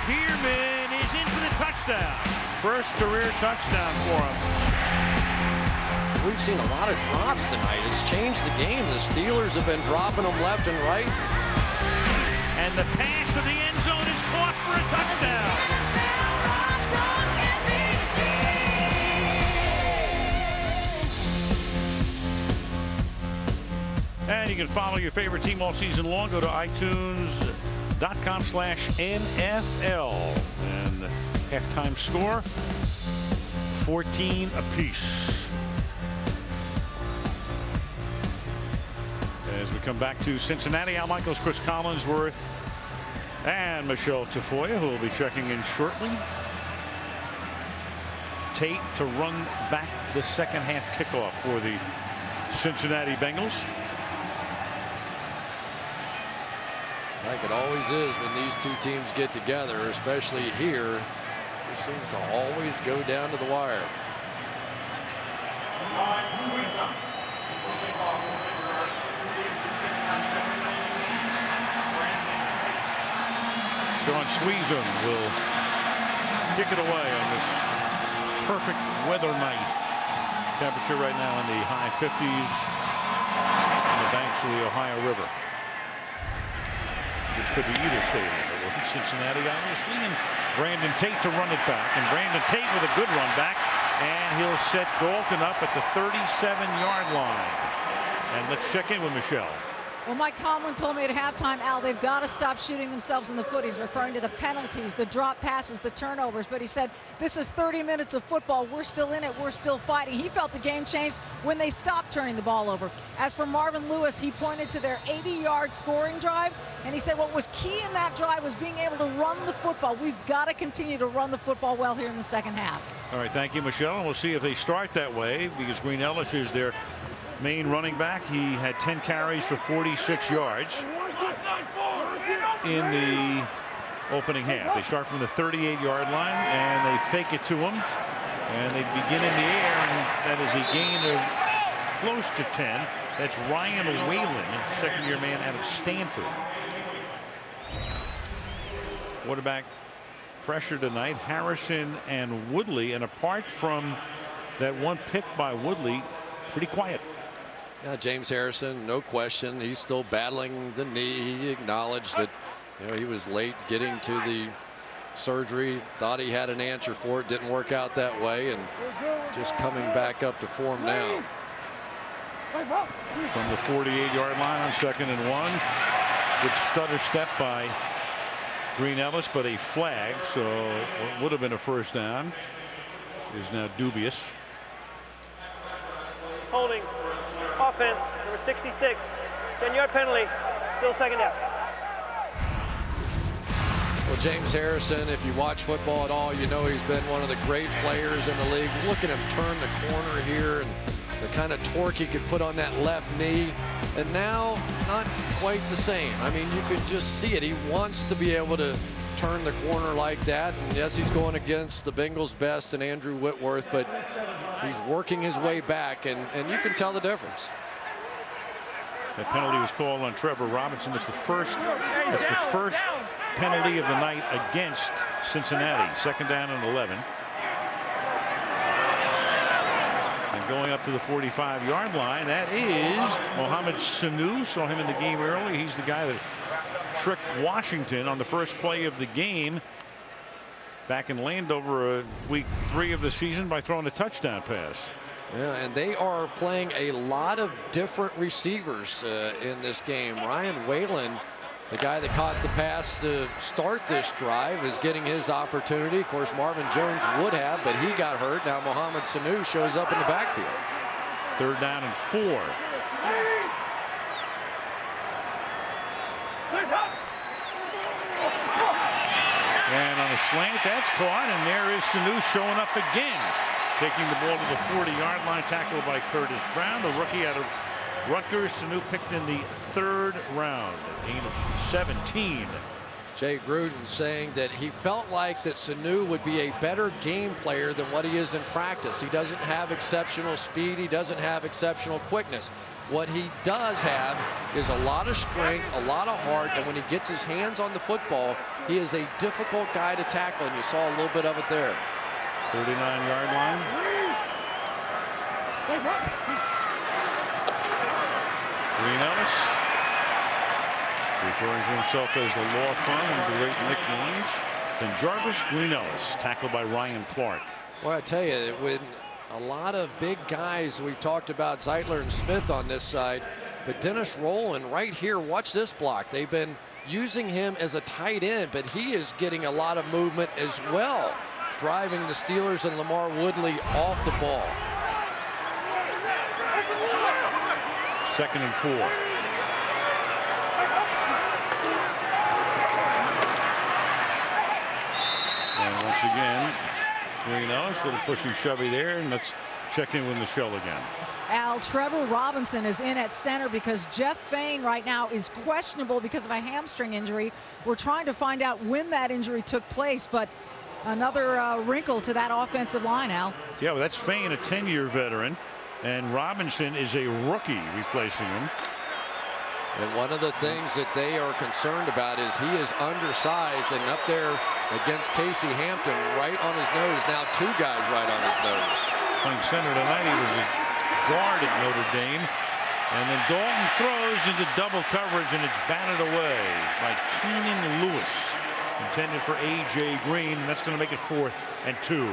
Spearman is in for the touchdown. First career touchdown for him. We've seen a lot of drops tonight. It's changed the game. The Steelers have been dropping them left and right. And the pass to the end zone is caught for a touchdown. And you can follow your favorite team all season long. Go to iTunes.com/NFL. And halftime score, 14 apiece. As we come back to Cincinnati, Al Michaels, Chris Collinsworth, and Michelle Tafoya, who will be checking in shortly. Tate to run back the second half kickoff for the Cincinnati Bengals. Like it always is when these two teams get together, especially here. It just seems to always go down to the wire. Sean Sweezum will kick it away on this perfect weather night. Temperature right now in the high 50s on the banks of the Ohio River, which could be either stadium, but we're in Cincinnati, obviously. And Brandon Tate to run it back. And Brandon Tate with a good run back. And he'll set Dalton up at the 37-yard line. And let's check in with Michelle. Well, Mike Tomlin told me at halftime, Al, they've got to stop shooting themselves in the foot. He's referring to the penalties, the drop passes, the turnovers. But he said, this is 30 minutes of football. We're still in it. We're still fighting. He felt the game changed when they stopped turning the ball over. As for Marvin Lewis, he pointed to their 80-yard scoring drive. And he said what was key in that drive was being able to run the football. We've got to continue to run the football well here in the second half. All right, thank you, Michelle. And we'll see if they start that way, because Green Ellis is their main running back. He had 10 carries for 46 yards in the opening half. They start from the 38-yard line and they fake it to him, and they begin in the air, and that is a gain of close to 10. That's Ryan Whalen, second-year man out of Stanford. Quarterback pressure tonight, Harrison and Woodley, and apart from that one pick by Woodley, pretty quiet. Yeah, James Harrison, no question, he's still battling the knee. He acknowledged that, you know, he was late getting to the surgery, thought he had an answer for it, didn't work out that way, and just coming back up to form now. From the 48-yard line on 2nd and 1, good stutter step by Green Ellis, but a flag, so what would have been a first down is now dubious. Holding. Offense, number 66. 10-yard penalty. Still second down. Well, James Harrison, if you watch football at all, you know he's been one of the great players in the league. Look at him turn the corner here and the kind of torque he could put on that left knee. And now, not quite the same. I mean, you can just see it. He wants to be able to turn the corner like that. And yes, he's going against the Bengals' best and Andrew Whitworth, but he's working his way back, and you can tell the difference. That penalty was called on Trevor Robinson. That's the first penalty of the night against Cincinnati. 2nd down and 11. And going up to the 45-yard line, that is Mohamed Sanu. Saw him in the game early. He's the guy that tricked Washington on the first play of the game back in Landover, week 3 of the season, by throwing a touchdown pass. Yeah, and they are playing a lot of different receivers in this game. Ryan Whalen, the guy that caught the pass to start this drive, is getting his opportunity. Of course, Marvin Jones would have, but he got hurt. Now Mohamed Sanu shows up in the backfield. 3rd down and 4. And on a slant, that's caught, and there is Sanu showing up again, taking the ball to the 40-yard line, tackled by Curtis Brown, the rookie out of Rutgers. Sanu picked in the 3rd round, a gain of 17. Jay Gruden saying that he felt like that Sanu would be a better game player than what he is in practice. He doesn't have exceptional speed. He doesn't have exceptional quickness. What he does have is a lot of strength, a lot of heart, and when he gets his hands on the football, he is a difficult guy to tackle, and you saw a little bit of it there. 39-yard line. Green Ellis, referring to himself as the law firm and great nicknames. And Jarvis Green Ellis, tackled by Ryan Clark. Well, I tell you, with a lot of big guys, we've talked about Zeitler and Smith on this side, but Dennis Rowland right here, watch this block. They've been using him as a tight end, but he is getting a lot of movement as well, driving the Steelers and Lamar Woodley off the ball. 2nd and 4. And once again, Green Ellis, little pushy shovey there, and let's check in with Michelle again. Al, Trevor Robinson is in at center because Jeff Fain right now is questionable because of a hamstring injury. We're trying to find out when that injury took place, but another wrinkle to that offensive line, Al. Yeah, well, that's Fain, a 10-year veteran, and Robinson is a rookie replacing him. And one of the things that they are concerned about is he is undersized, and up there against Casey Hampton right on his nose. Now 2 guys right on his nose. Playing center tonight, he was a guard at Notre Dame. And then Dalton throws into double coverage, and it's batted away by Keenan Lewis. Intended for A.J. Green, and that's going to make it 4th and 2.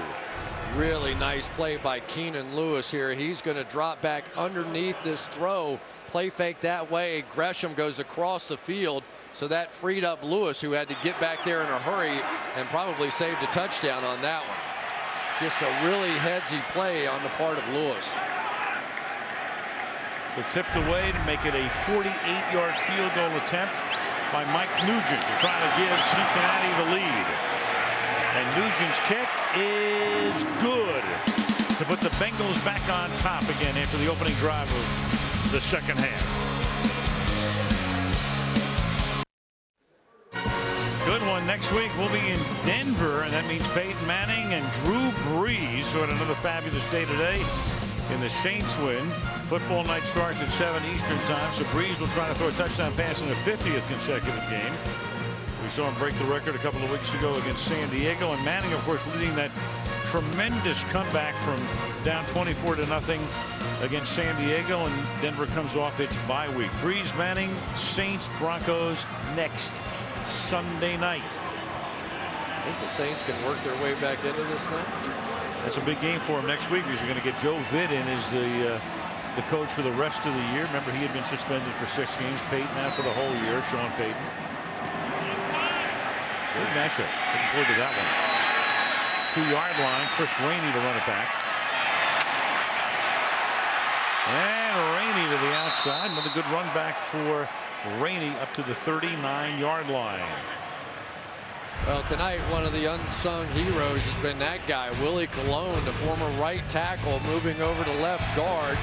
Really nice play by Keenan Lewis here. He's going to drop back underneath this throw. Play fake that way. Gresham goes across the field, so that freed up Lewis, who had to get back there in a hurry and probably saved a touchdown on that one. Just a really headsy play on the part of Lewis. So tipped away to make it a 48-yard field goal attempt by Mike Nugent to try to give Cincinnati the lead. And Nugent's kick is good to put the Bengals back on top again after the opening drive of the second half. Good one. Next week we'll be in Denver, and that means Peyton Manning and Drew Brees, who had another fabulous day today in the Saints win. Football night starts at 7 Eastern time, so Brees will try to throw a touchdown pass in the 50th consecutive game. We saw him break the record a couple of weeks ago against San Diego, and Manning, of course, leading that tremendous comeback from down 24-0 against San Diego, and Denver comes off its bye week. Brees, Manning, Saints, Broncos next Sunday night. I think the Saints can work their way back into this thing. That's a big game for him next week, because you're going to get Joe Vitt in as the coach for the rest of the year. Remember, he had been suspended for 6 games. Peyton out for the whole year. Sean Payton. Good matchup. Looking forward to that one. 2-yard line. Chris Rainey to run it back. And Rainey to the outside. Another good run back for Rainey up to the 39-yard line. Well, tonight, one of the unsung heroes has been that guy, Willie Colon, the former right tackle, moving over to left guard,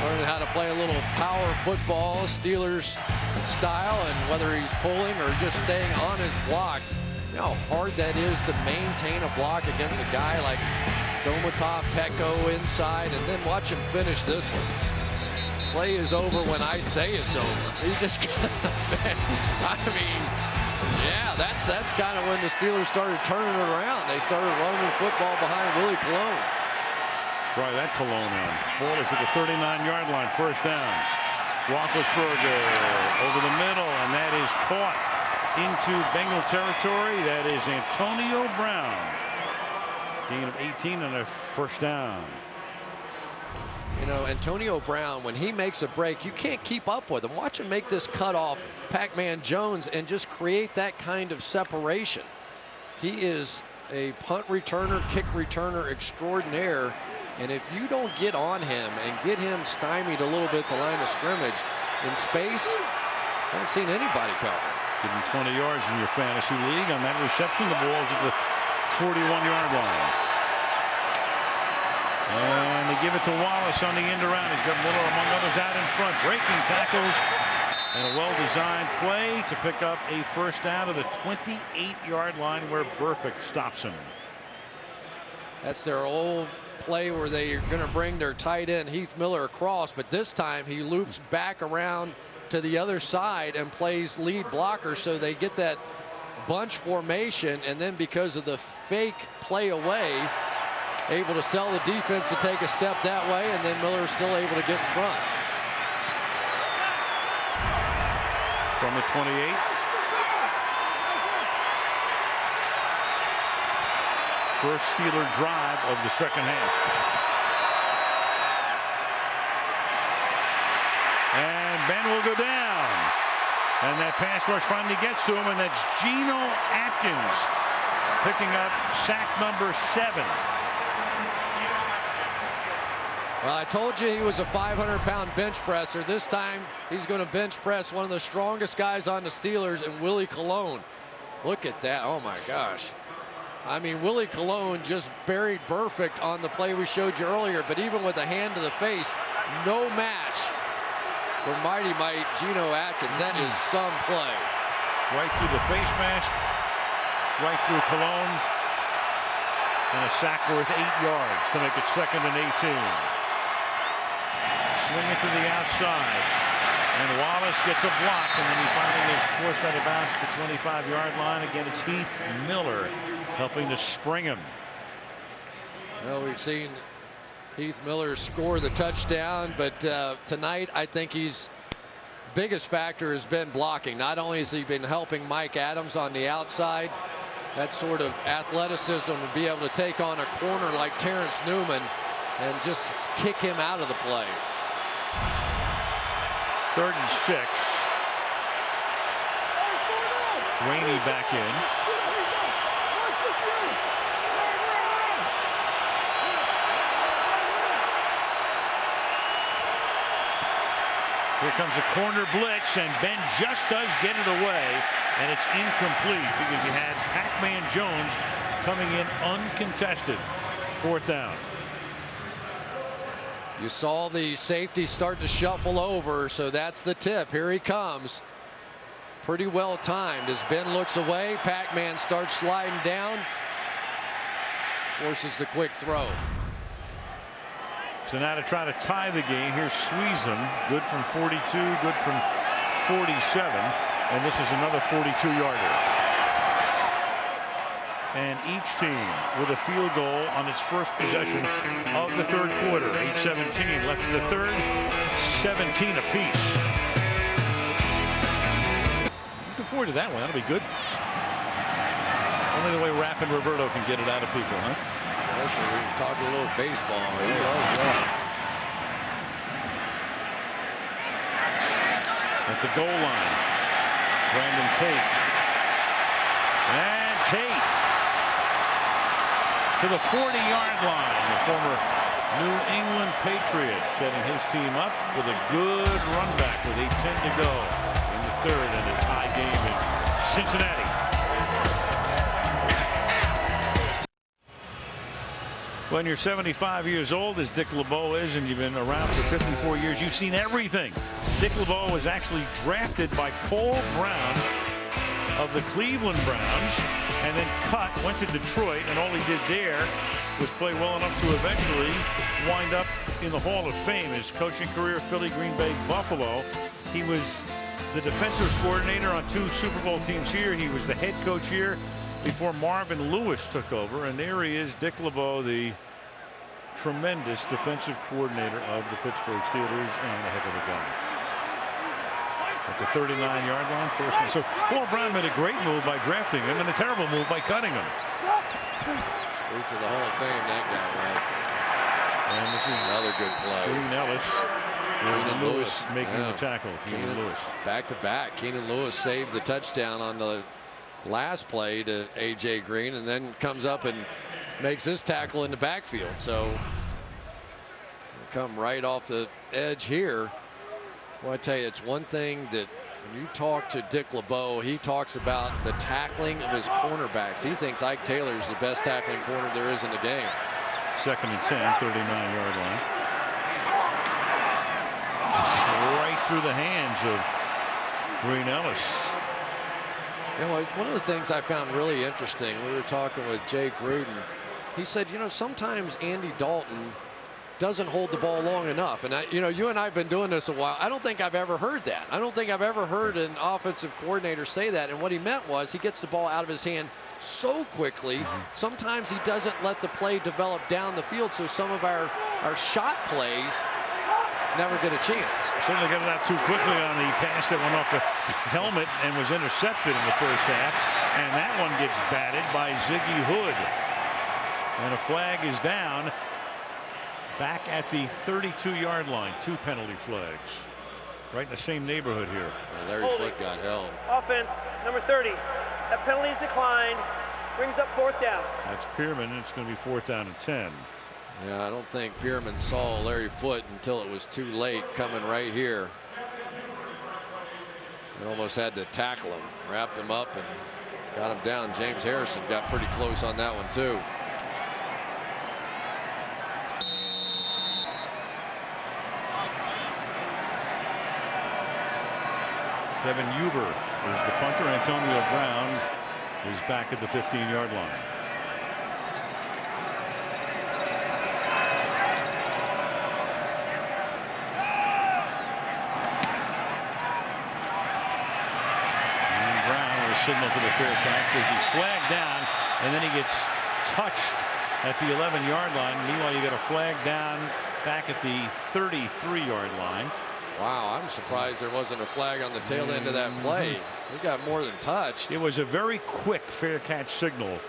learning how to play a little power football, Steelers style, and whether he's pulling or just staying on his blocks. You know how hard that is to maintain a block against a guy like Domata Peko inside, and then watch him finish this one. Play is over when I say it's over. He's just kind of, I mean, yeah, that's kind of when the Steelers started turning it around. They started running the football behind Willie Colon. Try that Colon on. Ball is at the 39-yard line. First down. Roethlisberger over the middle, and that is caught into Bengal territory. That is Antonio Brown. Gain of 18 and a first down. You know, Antonio Brown, when he makes a break, you can't keep up with him. Watch him make this cutoff, Pac-Man Jones, and just create that kind of separation. He is a punt returner, kick returner extraordinaire, and if you don't get on him and get him stymied a little bit at the line of scrimmage in space, I haven't seen anybody cover. Give him 20 yards in your fantasy league on that reception. The ball is at the 41-yard line. And they give it to Wallace on the end around. He's got Miller, among others, out in front. Breaking tackles and a well-designed play to pick up a first down to the 28-yard line where Burfict stops him. That's their old play where they are going to bring their tight end Heath Miller across, but this time he loops back around to the other side and plays lead blocker, so they get that bunch formation, and then because of the fake play away, able to sell the defense to take a step that way, and then Miller is still able to get in front. From the 28. First Steeler drive of the second half. And Ben will go down. And that pass rush finally gets to him, and that's Geno Atkins picking up sack number 7. Well, I told you he was a 500-pound bench presser. This time he's going to bench press one of the strongest guys on the Steelers, and Willie Colon. Look at that. Oh, my gosh. I mean, Willie Colon just buried Burfict on the play we showed you earlier, but even with a hand to the face, no match for Mighty Might Geno Atkins. That is some play. Right through the face mask, right through Colon, and a sack worth 8 yards to make it 2nd and 18. Swing it to the outside, and Wallace gets a block, and then he finally is forced out of bounds at the 25-yard line. Again, it's Heath Miller helping to spring him. Well, we've seen Heath Miller score the touchdown, but tonight I think his biggest factor has been blocking. Not only has he been helping Mike Adams on the outside, that sort of athleticism to be able to take on a corner like Terrence Newman and just kick him out of the play. 3rd and 6. Rainey back in. Here comes a corner blitz, and Ben just does get it away, and it's incomplete because you had Pac-Man Jones coming in uncontested. 4th down. You saw the safety start to shuffle over, so that's the tip. Here he comes. Pretty well timed. As Ben looks away, Pac-Man starts sliding down. Forces the quick throw. So now to try to tie the game, here's Sweezum, good from 42, good from 47, and this is another 42-yarder. And each team with a field goal on its first possession of the 3rd quarter. 8:17 left in the 3rd, 17 apiece. Looking forward to that one. That'll be good. Only the way Rapp and Roberto can get it out of people, huh? Actually, we can talk a little baseball. He loves that. At the goal line, Brandon Tate. And Tate to the 40-yard line. The former New England Patriot setting his team up with a good run back with 8:10 to go in the 3rd and a tie game in Cincinnati. When you're 75 years old, as Dick LeBeau is, and you've been around for 54 years, you've seen everything. Dick LeBeau was actually drafted by Paul Brown of the Cleveland Browns, and then went to Detroit, and all he did there was play well enough to eventually wind up in the Hall of Fame. His coaching career, Philly, Green Bay, Buffalo. He was the defensive coordinator on 2 Super Bowl teams here. He was the head coach here before Marvin Lewis took over, and there he is, Dick LeBeau, the tremendous defensive coordinator of the Pittsburgh Steelers, and a heck of a guy. At the 39-yard line, first down. So Paul Brown made a great move by drafting him, and a terrible move by cutting him. Straight to the Hall of Fame, that guy, right? And this is Another good play. Keenan Ellis. Keenan Lewis making the tackle. Keenan Lewis. Back to back. Keenan Lewis saved the touchdown on the last play to A.J. Green, and then comes up and makes this tackle in the backfield. So come right off the edge here. Well, I tell you, it's one thing that when you talk to Dick LeBeau, he talks about the tackling of his cornerbacks. He thinks Ike Taylor is the best tackling corner there is in the game. 2nd and 10, 39-yard line. Right through the hands of Green Ellis. You know, one of the things I found really interesting, we were talking with Jay Gruden, he said, you know, sometimes Andy Dalton doesn't hold the ball long enough. And, you know, you and I have been doing this a while. I don't think I've ever heard that. I don't think I've ever heard an offensive coordinator say that. And what he meant was he gets the ball out of his hand so quickly. Sometimes he doesn't let the play develop down the field. So some of our shot plays never get a chance. Certainly got it out too quickly on the pass that went off the helmet and was intercepted in the first half. And that one gets batted by Ziggy Hood. And a flag is down back at the 32-yard line. 2 penalty flags. Right in the same neighborhood here. Well, Larry Foote got held. Offense, number 30. That penalty is declined. Brings up 4th down. That's Pierman. It's going to be 4th down and 10. Yeah, I don't think Pierman saw Larry Foote until it was too late coming right here. He almost had to tackle him, wrapped him up and got him down. James Harrison got pretty close on that one too. Kevin Huber is the punter. Antonio Brown is back at the 15-yard line. And Brown will signal for the fair catch. There's a flag down, and then he gets touched at the 11-yard line. Meanwhile, you got a flag down back at the 33-yard line. Wow, I'm surprised there wasn't a flag on the tail end of that play. He got more than touched. It was a very quick fair catch signal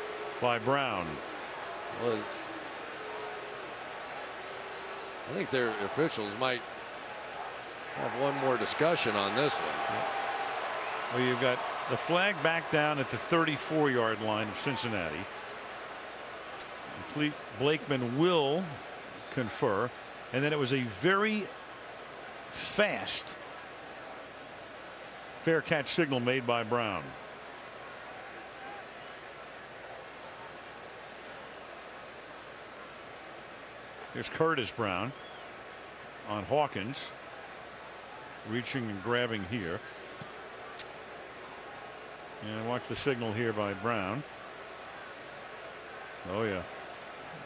by Brown. Well, I think their officials might have one more discussion on this one. Well, you've got the flag back down at the 34-yard line of Cincinnati. Blakeman will confer, and then it was a very fast fair catch signal made by Brown. Here's Curtis Brown on Hawkins, reaching and grabbing here. And watch the signal here by Brown. Oh yeah.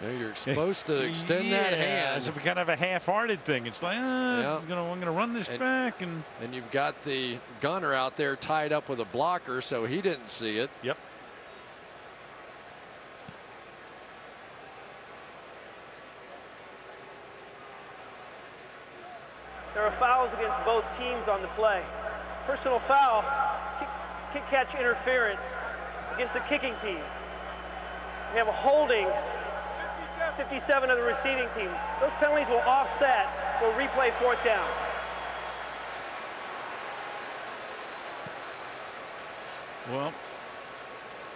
You're supposed to extend that hand. So we kind of have a half-hearted thing. It's like, I'm gonna run this back, and you've got the gunner out there tied up with a blocker, so he didn't see it. Yep. There are fouls against both teams on the play. Personal foul, kick catch interference against the kicking team. We have a holding 57 of the receiving team. Those penalties will offset. We'll replay 4th down. Well,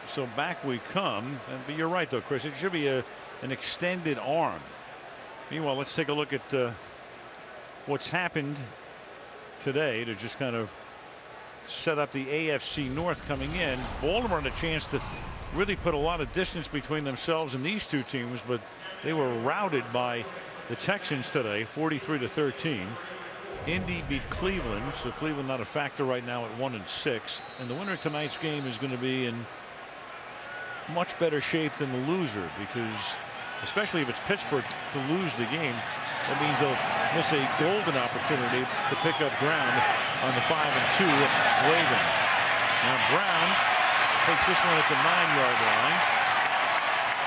so back we come. But you're right, though, Chris. It should be an extended arm. Meanwhile, let's take a look at what's happened today to just kind of set up the AFC North coming in. Baltimore had a chance to really put a lot of distance between themselves and these two teams, but they were routed by the Texans today, 43-13. Indy beat Cleveland, so Cleveland not a factor right now at 1-6. And the winner of tonight's game is going to be in much better shape than the loser, because especially if it's Pittsburgh to lose the game, that means they'll miss a golden opportunity to pick up ground on the 5-2 Ravens. Now Brown takes this one at the 9-yard line,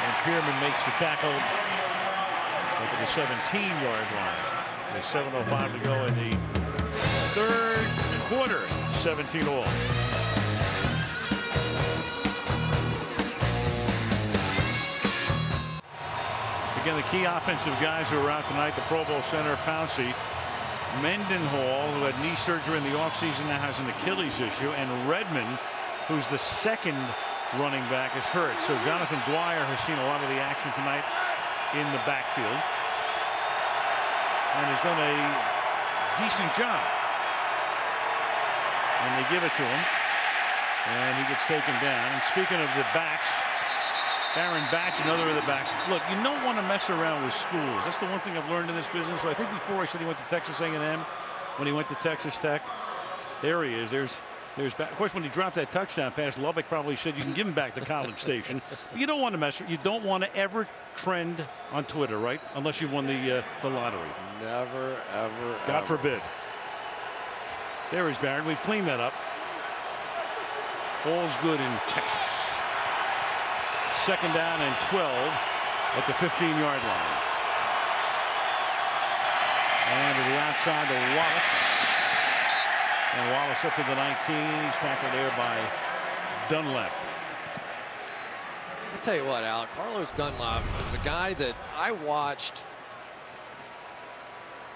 and Pierman makes the tackle at the 17-yard line. There's 7:05 to go in the third quarter. 17 all. Again, the key offensive guys who are out tonight: the Pro Bowl center Pouncey, Mendenhall, who had knee surgery in the offseason, now has an Achilles issue, and Redmond, who's the second running back, is hurt. So Jonathan Dwyer has seen a lot of the action tonight in the backfield and has done a decent job. And they give it to him, and he gets taken down. And speaking of the backs, Aaron Batch, another of the backs. Look, you don't want to mess around with schools. That's the one thing I've learned in this business. So I think before I said he went to Texas A&M, when he went to Texas Tech. There he is. There's There's back. Of course, when he dropped that touchdown pass, Lubbock probably said you can give him back to College Station. But you don't want to mess. You don't want to ever trend on Twitter, right? Unless you've won the lottery. Never, ever. God forbid. There is Barron. We've cleaned that up. All's good in Texas. 2nd down and 12 at the 15-yard line. And to the outside to Wallace. And Wallace up to the 19. He's tackled there by Dunlap. I'll tell you what, Al, Carlos Dunlap is a guy that I watched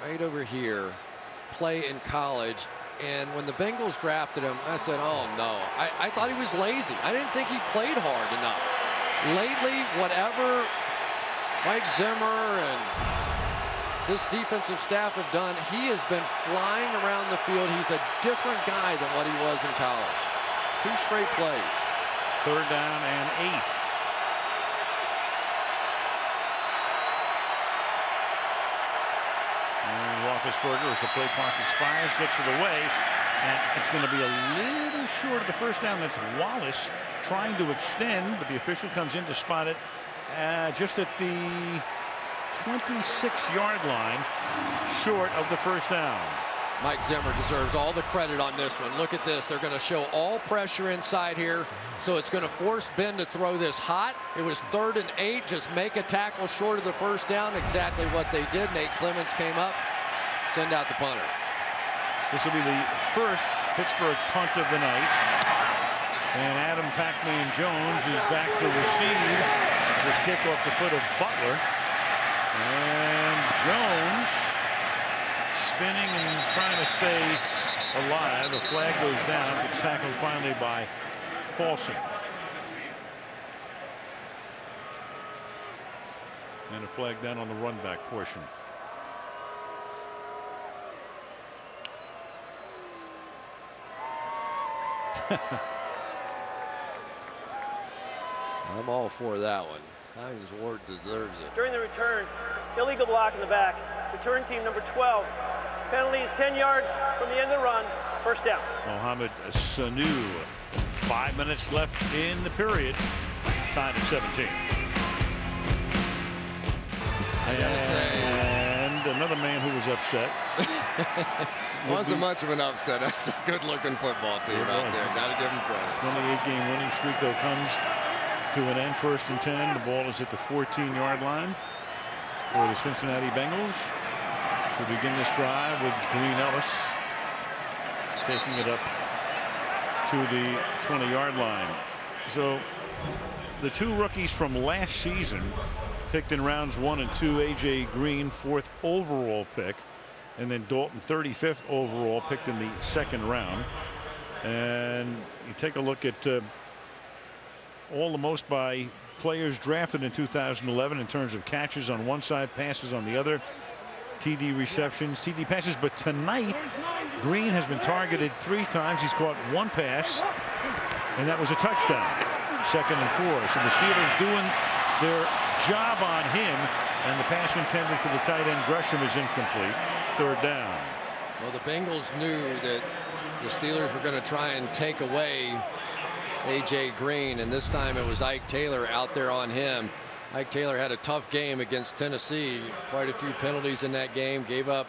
right over here play in college. And when the Bengals drafted him, I said, oh, no. I thought he was lazy. I didn't think he played hard enough. Lately, whatever Mike Zimmer and this defensive staff have done, he has been flying around the field. He's a different guy than what he was in college. 2 straight plays. 3rd down and 8. And Roethlisberger, as the play clock expires, gets it away. And it's going to be a little short of the 1st down. That's Wallace trying to extend, but the official comes in to spot it just at the 26-yard line, short of the 1st down. Mike Zimmer deserves all the credit on this one. Look at this. They're going to show all pressure inside here. So it's going to force Ben to throw this hot. It was 3rd and 8. Just make a tackle short of the 1st down. Exactly what they did. Nate Clements came up. Send out the punter. This will be the first Pittsburgh punt of the night. And Adam Pac-Man Jones is back to receive this kick off the foot of Butler. And Jones spinning and trying to stay alive. The flag goes down. It's tackled finally by Paulson. And a flag down on the run back portion. I'm all for that one. Hines Ward deserves it. During the return, illegal block in the back. Return team number 12. Penalty is 10 yards from the end of the run. 1st down. Mohamed Sanu. 5 minutes left in the period. Tied at 17. I gotta say. And another man who was upset. Wasn't much of an upset. That's a good-looking football team out there. Got to give them credit. 28-game winning streak, though, comes to an end. 1st and 10. The ball is at the 14-yard line for the Cincinnati Bengals to begin this drive with Green Ellis taking it up to the 20-yard line. So the 2 rookies from last season picked in rounds 1 and 2. A.J. Green, 4th overall pick, and then Dalton, 35th overall, picked in the 2nd round. And you take a look at all the most by players drafted in 2011 in terms of catches on one side, passes on the other, TD receptions, TD passes. But tonight, Green has been targeted 3 times. He's caught 1 pass, and that was a touchdown. 2nd and 4. So the Steelers doing their job on him, and the pass intended for the tight end Gresham is incomplete. 3rd down. Well, the Bengals knew that the Steelers were going to try and take away A.J. Green, and this time it was Ike Taylor out there on him. Ike Taylor had a tough game against Tennessee. Quite a few penalties in that game. Gave up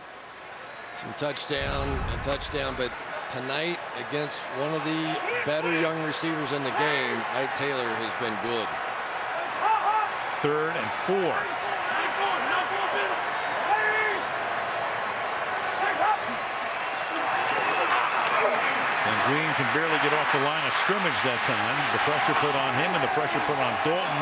some touchdown, but tonight against one of the better young receivers in the game, Ike Taylor has been good. 3rd and 4. Green can barely get off the line of scrimmage that time. The pressure put on him and the pressure put on Dalton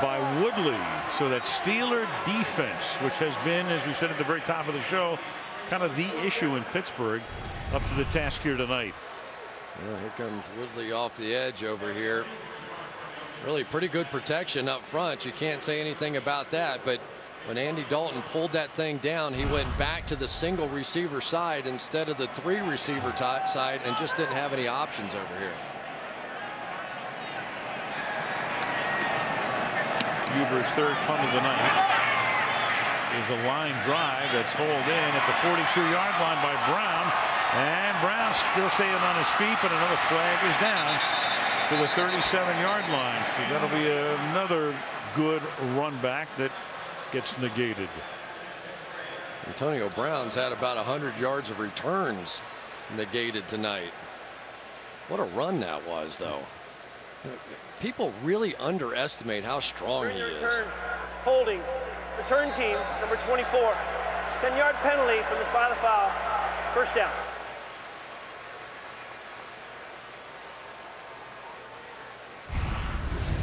by Woodley. So that Steeler defense, which has been, as we said at the very top of the show, kind of the issue in Pittsburgh, up to the task here tonight. Well, here comes Woodley off the edge over here. Really pretty good protection up front. You can't say anything about that. But when Andy Dalton pulled that thing down, he went back to the single receiver side instead of the 3 receiver side and just didn't have any options over here. Huber's 3rd punt of the night is a line drive that's hauled in at the 42-yard line by Brown. And Brown still staying on his feet, but another flag is down to the 37-yard line. So that'll be another good run back that gets negated. Antonio Brown's had about 100 yards of returns negated tonight. What a run that was, though. People really underestimate how strong he is. Holding. Return team, number 24. 10-yard penalty from the spot of the foul. First down.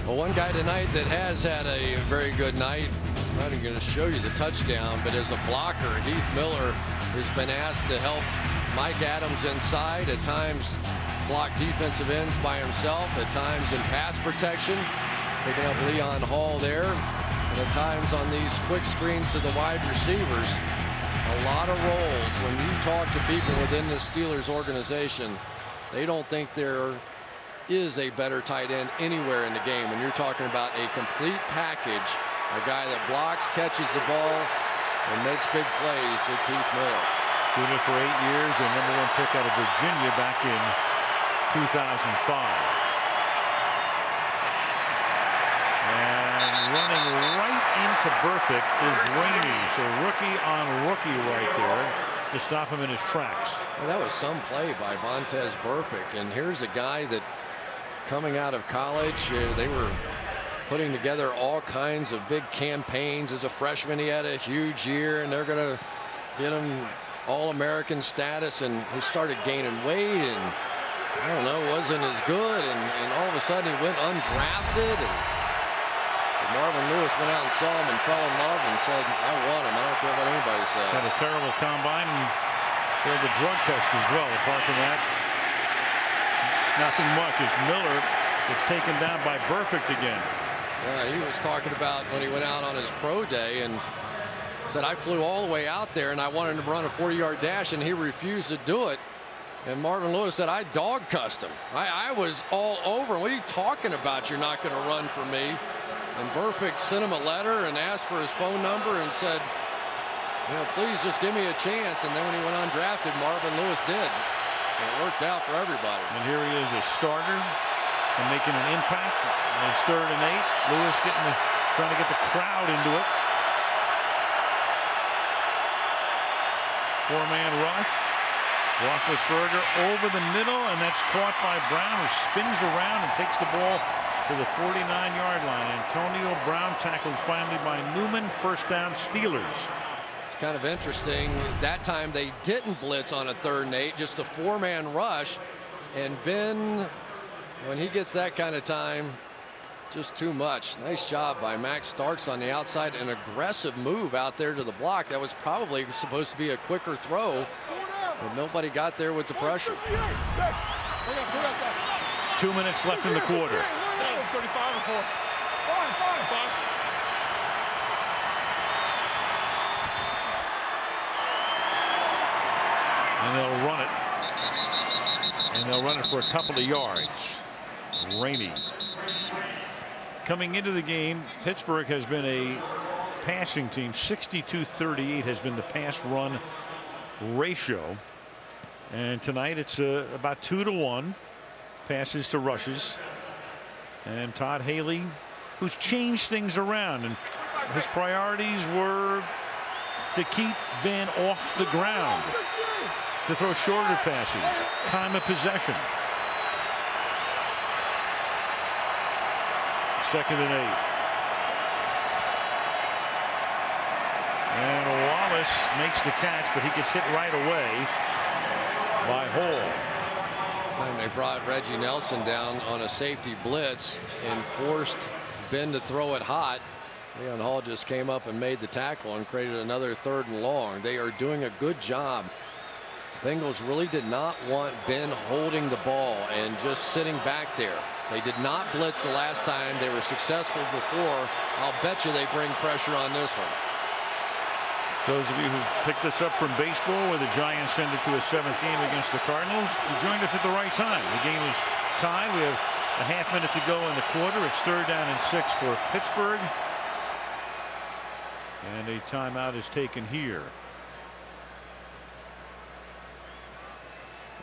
Well, one guy tonight that has had a very good night, I'm not even going to show you the touchdown, but as a blocker, Heath Miller has been asked to help Mike Adams inside, at times block defensive ends by himself, at times in pass protection, picking up Leon Hall there, and at times on these quick screens to the wide receivers. A lot of roles. When you talk to people within the Steelers organization, they don't think there is a better tight end anywhere in the game. When you're talking about a complete package, a guy that blocks, catches the ball, and makes big plays, it's Heath Miller. Doing it for 8 years, the #1 pick out of Virginia back in 2005. And running right into Burfict is Rainey. So rookie on rookie right there to stop him in his tracks. Well, that was some play by Vontaze Burfict. And here's a guy that, coming out of college, they were putting together all kinds of big campaigns. As a freshman, he had a huge year, and they're going to get him All-American status, and he started gaining weight, and I don't know, wasn't as good, and all of a sudden he went undrafted, and Marvin Lewis went out and saw him and fell in love and said, I want him. I don't care what anybody says. Had a terrible combine and failed the drug test as well. Apart from that, nothing much. It's Miller that's taken down by Burfict again. Yeah, he was talking about when he went out on his pro day and said, I flew all the way out there and I wanted him to run a 40-yard dash, and he refused to do it. And Marvin Lewis said, I dog cussed him. I was all over him. What are you talking about? You're not going to run for me. And Burfict sent him a letter and asked for his phone number and said, you know, please just give me a chance. And then when he went undrafted, Marvin Lewis did. And it worked out for everybody. And here he is, a starter and making an impact. And it's 3rd and 8. Lewis trying to get the crowd into it. 4-man rush. Roethlisberger over the middle, and that's caught by Brown, who spins around and takes the ball to the 49-yard line. Antonio Brown tackled finally by Newman. First down, Steelers. It's kind of interesting. That time they didn't blitz on a 3rd and 8, just a 4-man rush. And Ben, when he gets that kind of time, just too much. Nice job by Max Starks on the outside. An aggressive move out there to the block. That was probably supposed to be a quicker throw, but nobody got there with the pressure. 2 minutes left in the quarter. And they'll run it. And they'll run it for a couple of yards. Rainey. Coming into the game, Pittsburgh has been a passing team. 62-38 has been the pass run ratio. And tonight it's about 2-to-1 passes to rushes. And Todd Haley, who's changed things around, and his priorities were to keep Ben off the ground, to throw shorter passes, time of possession. 2nd and 8. And Wallace makes the catch, but he gets hit right away by Hall. Time they brought Reggie Nelson down on a safety blitz and forced Ben to throw it hot. Leon Hall just came up and made the tackle and created another 3rd and long. They are doing a good job. Bengals really did not want Ben holding the ball and just sitting back there. They did not blitz the last time. They were successful before. I'll bet you they bring pressure on this one. Those of you who picked this up from baseball, where the Giants send it to a 7th game against the Cardinals, you joined us at the right time. The game is tied. We have a half minute to go in the quarter. It's 3rd down and 6 for Pittsburgh. And a timeout is taken here.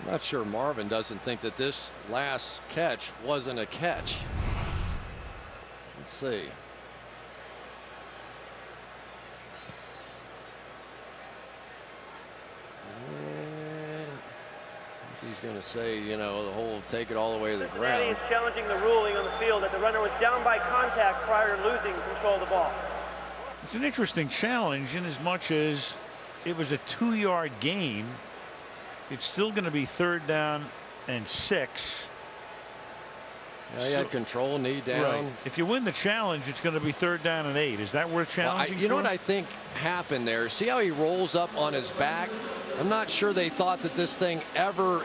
I'm not sure Marvin doesn't think that this last catch wasn't a catch. Let's see. He's going to say, you know, the whole take it all the way to the Cincinnati ground. is challenging the ruling on the field that the runner was down by contact prior to losing control of the ball. It's an interesting challenge in as much as it was a 2-yard gain. It's still going to be 3rd down and 6. Yeah, he had control, knee down. Right. If you win the challenge, it's going to be 3rd down and 8. Is that worth challenging? You know what I think happened there? See how he rolls up on his back? I'm not sure they thought that this thing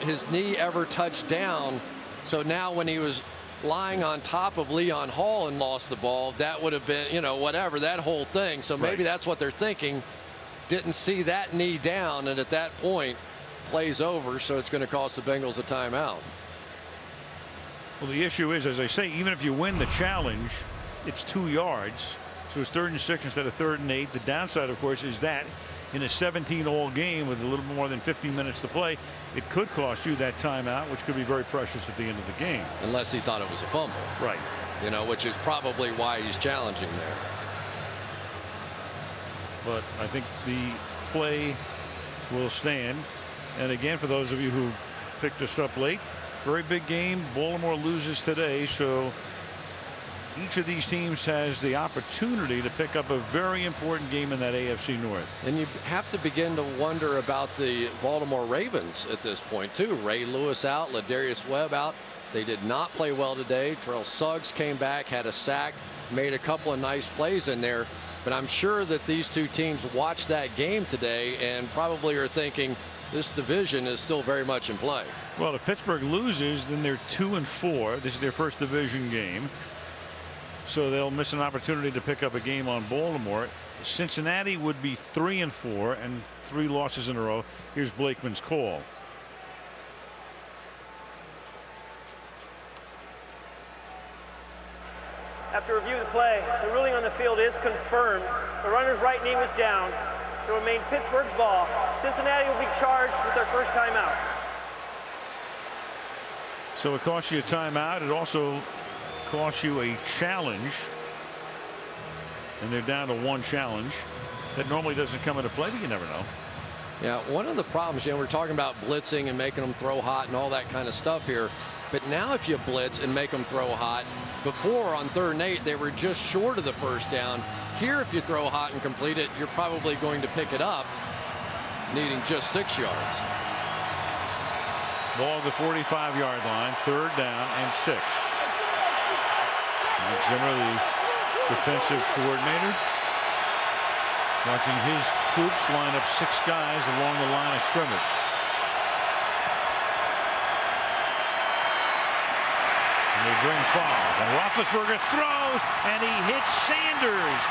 his knee ever touched down. So now when he was lying on top of Leon Hall and lost the ball, that would have been, you know, whatever, that whole thing. So maybe that's what they're thinking. Didn't see that knee down, and at that point, plays over, so it's going to cost the Bengals a timeout. Well, the issue is, as I say, even if you win the challenge, it's 2 yards. So it's 3rd and 6 instead of 3rd and 8. The downside, of course, is that in a 17-all game with a little more than 50 minutes to play, it could cost you that timeout, which could be very precious at the end of the game. Unless he thought it was a fumble. Right. You know, which is probably why he's challenging there. But I think the play will stand. And again, for those of you who picked us up late, very big game. Baltimore loses today, so each of these teams has the opportunity to pick up a very important game in that AFC North. And you have to begin to wonder about the Baltimore Ravens at this point too. Ray Lewis out, Ladarius Webb out. They did not play well today. Terrell Suggs came back, had a sack, made a couple of nice plays in there. But I'm sure that these two teams watched that game today and probably are thinking this division is still very much in play. Well, if Pittsburgh loses, then they're 2-4. This is their first division game. So they'll miss an opportunity to pick up a game on Baltimore. Cincinnati would be 3-4 and 3 losses in a row. Here's Blakeman's call. After review of the play, the ruling on the field is confirmed. The runner's right knee was down. It will remain Pittsburgh's ball. Cincinnati will be charged with their first timeout. So it costs you a timeout. It also costs you a challenge. And they're down to 1 challenge. That normally doesn't come into play, but you never know. Yeah, one of the problems, you know, we're talking about blitzing and making them throw hot and all that kind of stuff here. But now if you blitz and make them throw hot, before on 3rd and 8, they were just short of the first down. Here, if you throw hot and complete it, you're probably going to pick it up, needing just 6 yards. Ball at the 45-yard line, 3rd down and 6. Mike Zimmer, the defensive coordinator, watching his troops line up 6 guys along the line of scrimmage. And they bring 5. And Roethlisberger throws, and he hits Sanders.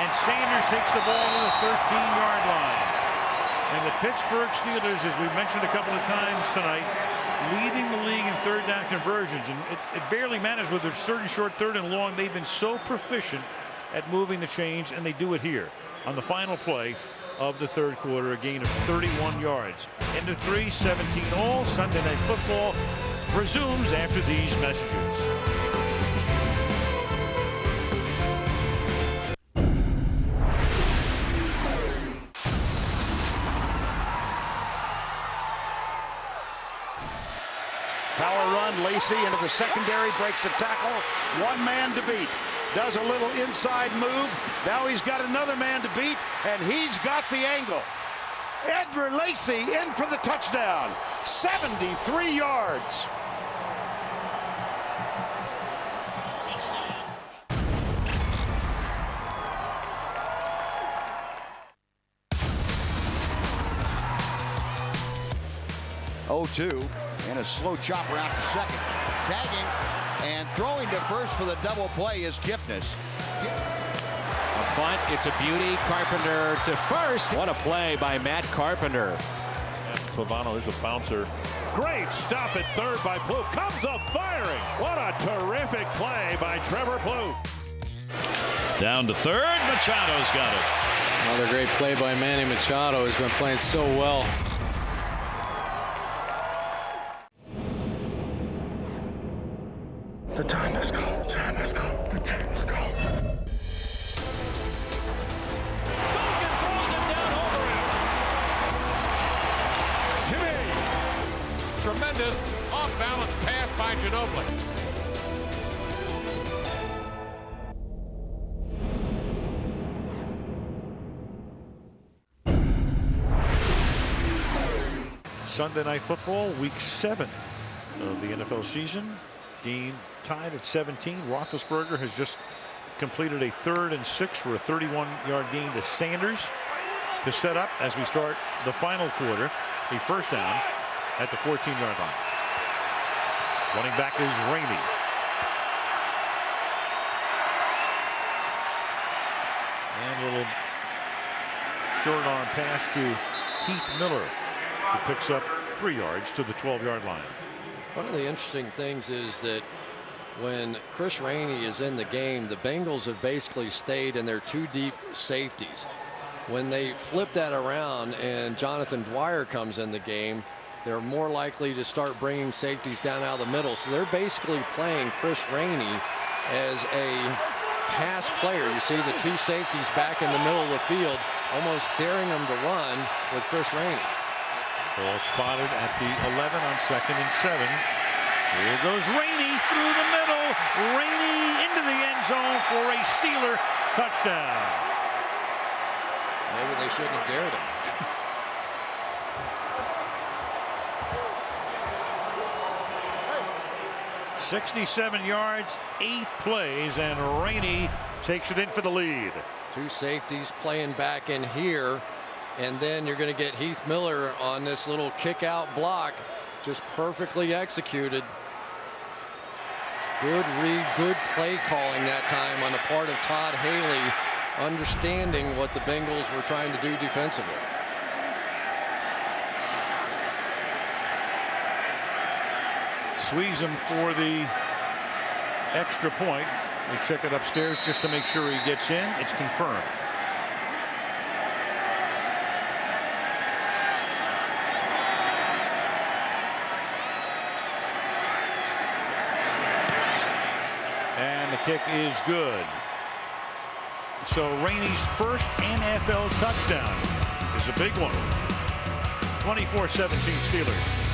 And Sanders takes the ball to the 13-yard line. And the Pittsburgh Steelers, as we've mentioned a couple of times tonight, leading the league in 3rd down conversions. And it barely matters whether it's certain short, 3rd and long. They've been so proficient at moving the chains, and they do it here on the final play of the 3rd quarter, a gain of 31 yards. End of 3, 17 all. Sunday Night Football resumes after these messages. Power run, Lacey into the secondary, breaks a tackle. 1 man to beat. Does a little inside move. Now he's got another man to beat, and he's got the angle. Edgar Lacey in for the touchdown. 73 yards. And a slow chopper out to second. Tagging and throwing to first for the double play is Kipnis. Up front, it's a beauty. Carpenter to first. What a play by Matt Carpenter. And Pavano is a bouncer. Great stop at 3rd by Plouffe. Comes up firing. What a terrific play by Trevor Plouffe. Down to 3rd. Machado's got it. Another great play by Manny Machado. He's been playing so well. Ginobili. Sunday Night Football, Week 7 of the NFL season. Game tied at 17. Roethlisberger has just completed a 3rd and 6 for a 31-yard gain to Sanders to set up, as we start the final quarter, a first down at the 14-yard line. Running back is Rainey. And a little short arm pass to Heath Miller, who picks up 3 yards to the 12-yard line. One of the interesting things is that when Chris Rainey is in the game, the Bengals have basically stayed in their 2 deep safeties. When they flip that around and Jonathan Dwyer comes in the game, they're more likely to start bringing safeties down out of the middle. So they're basically playing Chris Rainey as a pass player. You see the 2 safeties back in the middle of the field, almost daring them to run with Chris Rainey. Ball spotted at the 11 on 2nd and 7. Here goes Rainey through the middle. Rainey into the end zone for a Steeler touchdown. Maybe they shouldn't have dared him. 67 yards, 8 plays, and Rainey takes it in for the lead. 2 safeties playing back in here, and then you're going to get Heath Miller on this little kick out block, just perfectly executed. Good read, good play calling that time on the part of Todd Haley, understanding what the Bengals were trying to do defensively. Squeeze him for the extra point. They check it upstairs just to make sure he gets in. It's confirmed. And the kick is good. So Rainey's first NFL touchdown is a big one. 24-17 Steelers.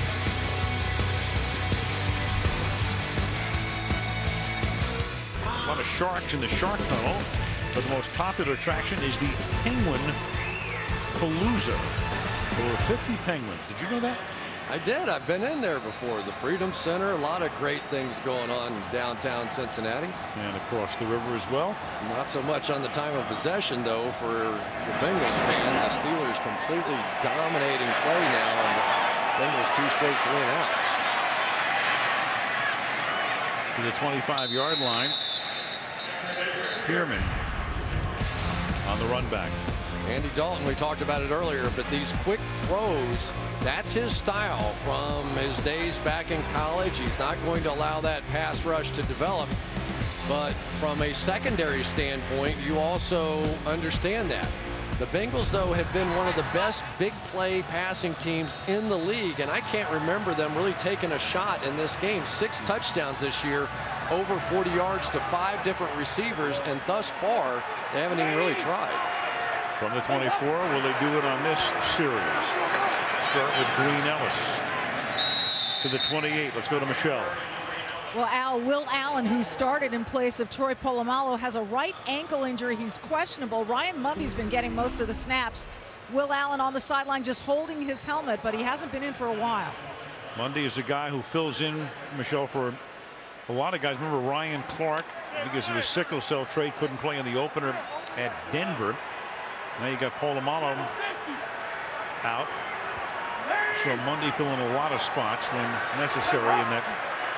A lot of sharks in the shark tunnel, but the most popular attraction is the Penguin Palooza. Over 50 penguins. Did you know that? I did. I've been in there before. The Freedom Center, a lot of great things going on in downtown Cincinnati. And across the river as well. Not so much on the time of possession, though, for the Bengals fans. The Steelers completely dominating play now, and the Bengals 2 straight 3 and outs. To the 25-yard line. Pierman on the run back. Andy Dalton, we talked about it earlier, but these quick throws, that's his style from his days back in college. He's not going to allow that pass rush to develop. But from a secondary standpoint, you also understand that. The Bengals, though, have been one of the best big play passing teams in the league, and I can't remember them really taking a shot in this game. 6 touchdowns this year, over 40 yards to 5 different receivers, and thus far, they haven't even really tried. From the 24, will they do it on this series? Start with Green Ellis. To the 28, let's go to Michelle. Well, Al, Will Allen, who started in place of Troy Polamalu, has a right ankle injury. He's questionable. Ryan Mundy's been getting most of the snaps. Will Allen on the sideline just holding his helmet, but he hasn't been in for a while. Mundy is a guy who fills in, Michelle, for a lot of guys. Remember Ryan Clark, because of his sickle cell trait, couldn't play in the opener at Denver. Now you got Polamalu out. So Mundy filling a lot of spots when necessary in that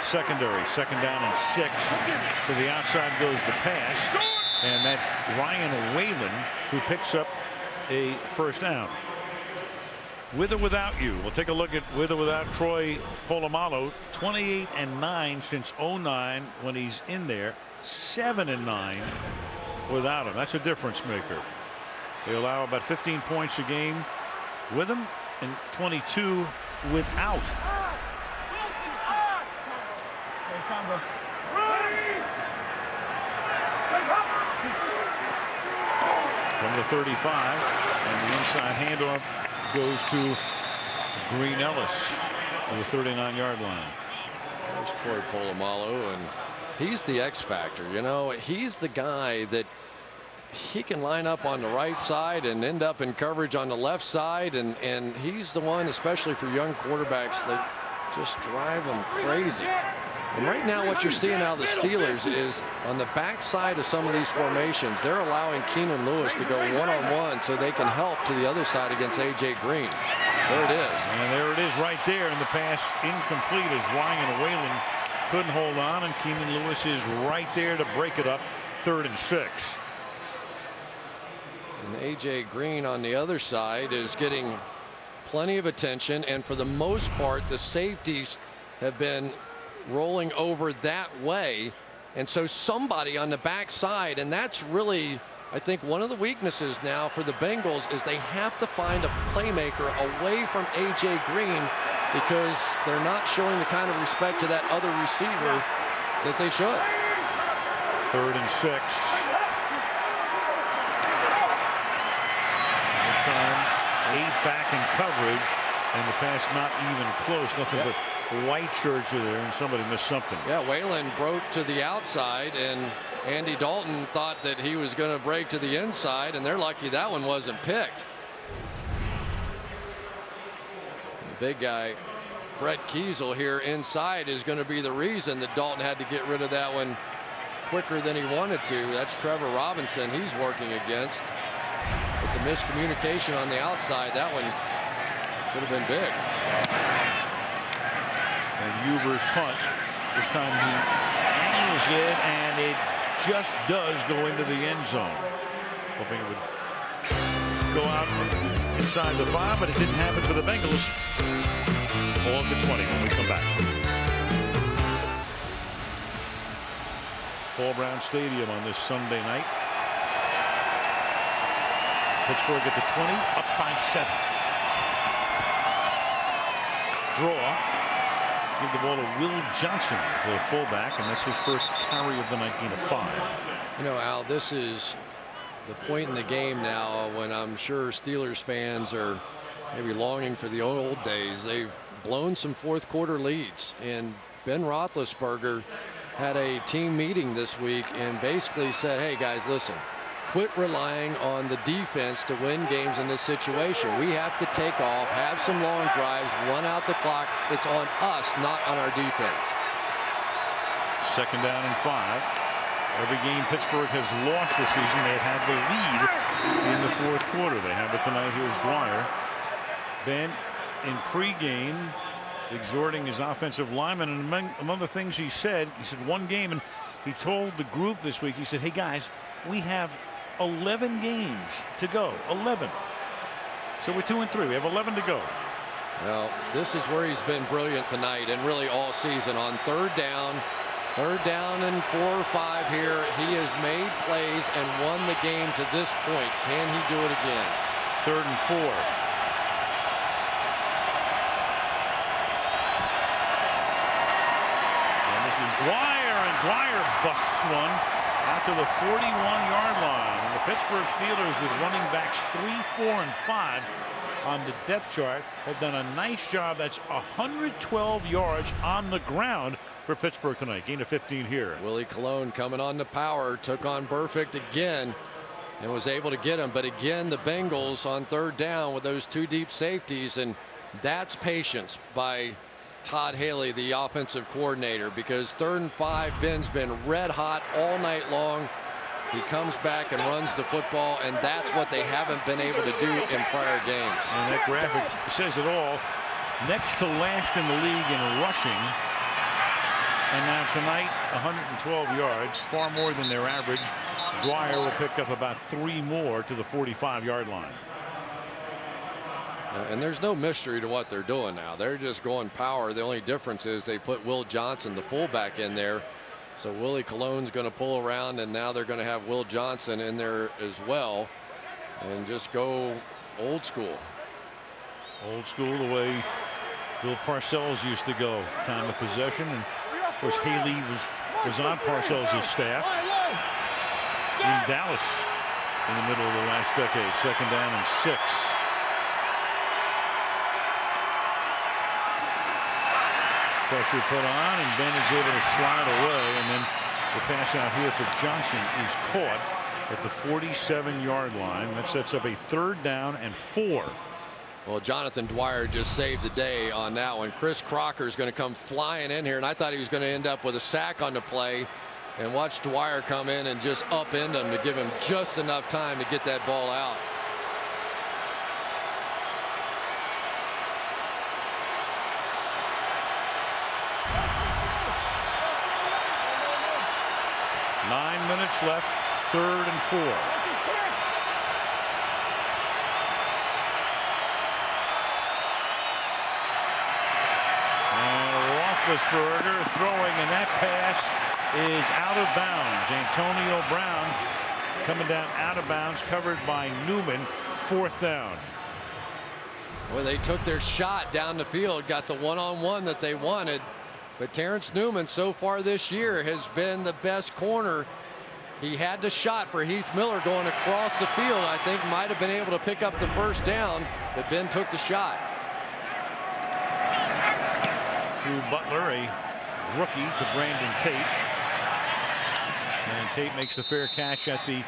secondary. 2nd down and 6. To the outside goes the pass. And that's Ryan Whalen who picks up a first down. With or without you, we'll take a look at with or without Troy Polamalu. 28-9 since 09 when he's in there. 7-9 without him. That's a difference maker. They allow about 15 points a game with him and 22 without. From the 35, and the inside handoff goes to Green Ellis to the 39-yard line. There's Troy Polamalu, and he's the X factor. You know, he's the guy that he can line up on the right side and end up in coverage on the left side, and he's the one, especially for young quarterbacks, that just drive them crazy. And right now what you're seeing out of the Steelers is on the backside of some of these formations, they're allowing Keenan Lewis to go one-on-one so they can help to the other side against A.J. Green. There it is. And there it is right there, and the pass incomplete as Ryan Whalen couldn't hold on, and Keenan Lewis is right there to break it up, 3rd and 6. And A.J. Green on the other side is getting plenty of attention, and for the most part the safeties have been rolling over that way, and so somebody on the backside, and that's really, I think, one of the weaknesses now for the Bengals is they have to find a playmaker away from A.J. Green because they're not showing the kind of respect to that other receiver that they should. 3rd and 6. This time 8 back in coverage, and the pass not even close. Nothing but white shirts are there, and somebody missed something. Yeah, Whalen broke to the outside, and Andy Dalton thought that he was going to break to the inside, and they're lucky that one wasn't picked. The big guy, Brett Kiesel, here inside is going to be the reason that Dalton had to get rid of that one quicker than he wanted to. That's Trevor Robinson he's working against. But the miscommunication on the outside, that one could have been big. And Huber's punt. This time he angles it, and it just does go into the end zone. Hoping it would go out inside the 5, but it didn't happen for the Bengals. Ball at the 20 when we come back. Paul Brown Stadium on this Sunday night. Pittsburgh at the 20, up by 7. Draw. Give the ball to Will Johnson, the fullback, and that's his first carry of the night, gain of 5. You know, Al, this is the point in the game now when I'm sure Steelers fans are maybe longing for the old days. They've blown some fourth quarter leads, and Ben Roethlisberger had a team meeting this week and basically said, hey guys, listen, quit relying on the defense to win games in this situation. We have to take off, have some long drives, run out the clock. It's on us, not on our defense. 2nd down and 5. Every game Pittsburgh has lost this season, they've had the lead in the fourth quarter. They have it tonight. Here's Dwyer. Ben, in pregame, exhorting his offensive linemen, and among the things he said one game, and he told the group this week, he said, hey guys, we have 11 games to go. 11. So we're 2 and 3. We have 11 to go. Well, this is where he's been brilliant tonight and really all season. On 3rd down and 4 or 5 here, he has made plays and won the game to this point. Can he do it again? 3rd and 4. And this is Dwyer, and Dwyer busts one out to the 41-yard line. And the Pittsburgh Steelers, with running backs 3, 4, and 5 on the depth chart, have done a nice job. That's 112 yards on the ground for Pittsburgh tonight. Gain of 15 here. Willie Colon coming on the power, took on Burfict again and was able to get him. But again, the Bengals on 3rd down with those 2 deep safeties, and that's patience by Todd Haley, the offensive coordinator, because 3rd and 5, Ben's been red hot all night long. He comes back and runs the football, and that's what they haven't been able to do in prior games. And that graphic says it all. Next to last in the league in rushing. And now tonight, 112 yards, far more than their average. Dwyer will pick up about 3 more to the 45-yard line. And there's no mystery to what they're doing now. They're just going power. The only difference is they put Will Johnson, the fullback, in there. So Willie Colon's going to pull around, and now they're going to have Will Johnson in there as well, and just go old school. Old school, the way Bill Parcells used to go. Time of possession, and of course Haley was on Parcells' staff in Dallas in the middle of the last decade. 2nd down and 6. Pressure put on, and Ben is able to slide away, and then the pass out here for Johnson is caught at the 47-yard line. That sets up a 3rd down and 4. Well, Jonathan Dwyer just saved the day on that one. Chris Crocker is going to come flying in here, and I thought he was going to end up with a sack on the play. And watch Dwyer come in and just upend him to give him just enough time to get that ball out. Nine minutes left, 3rd and 4. And Roethlisberger throwing, and that pass is out of bounds. Antonio Brown coming down out of bounds, covered by Newman. 4th down. Well, they took their shot down the field, got the one-on-one that they wanted. But Terrence Newman so far this year has been the best corner. He had the shot for Heath Miller going across the field. I think might have been able to pick up the 1st down, but Ben took the shot. Drew Butler, a rookie, to Brandon Tate. And Tate makes the fair catch at the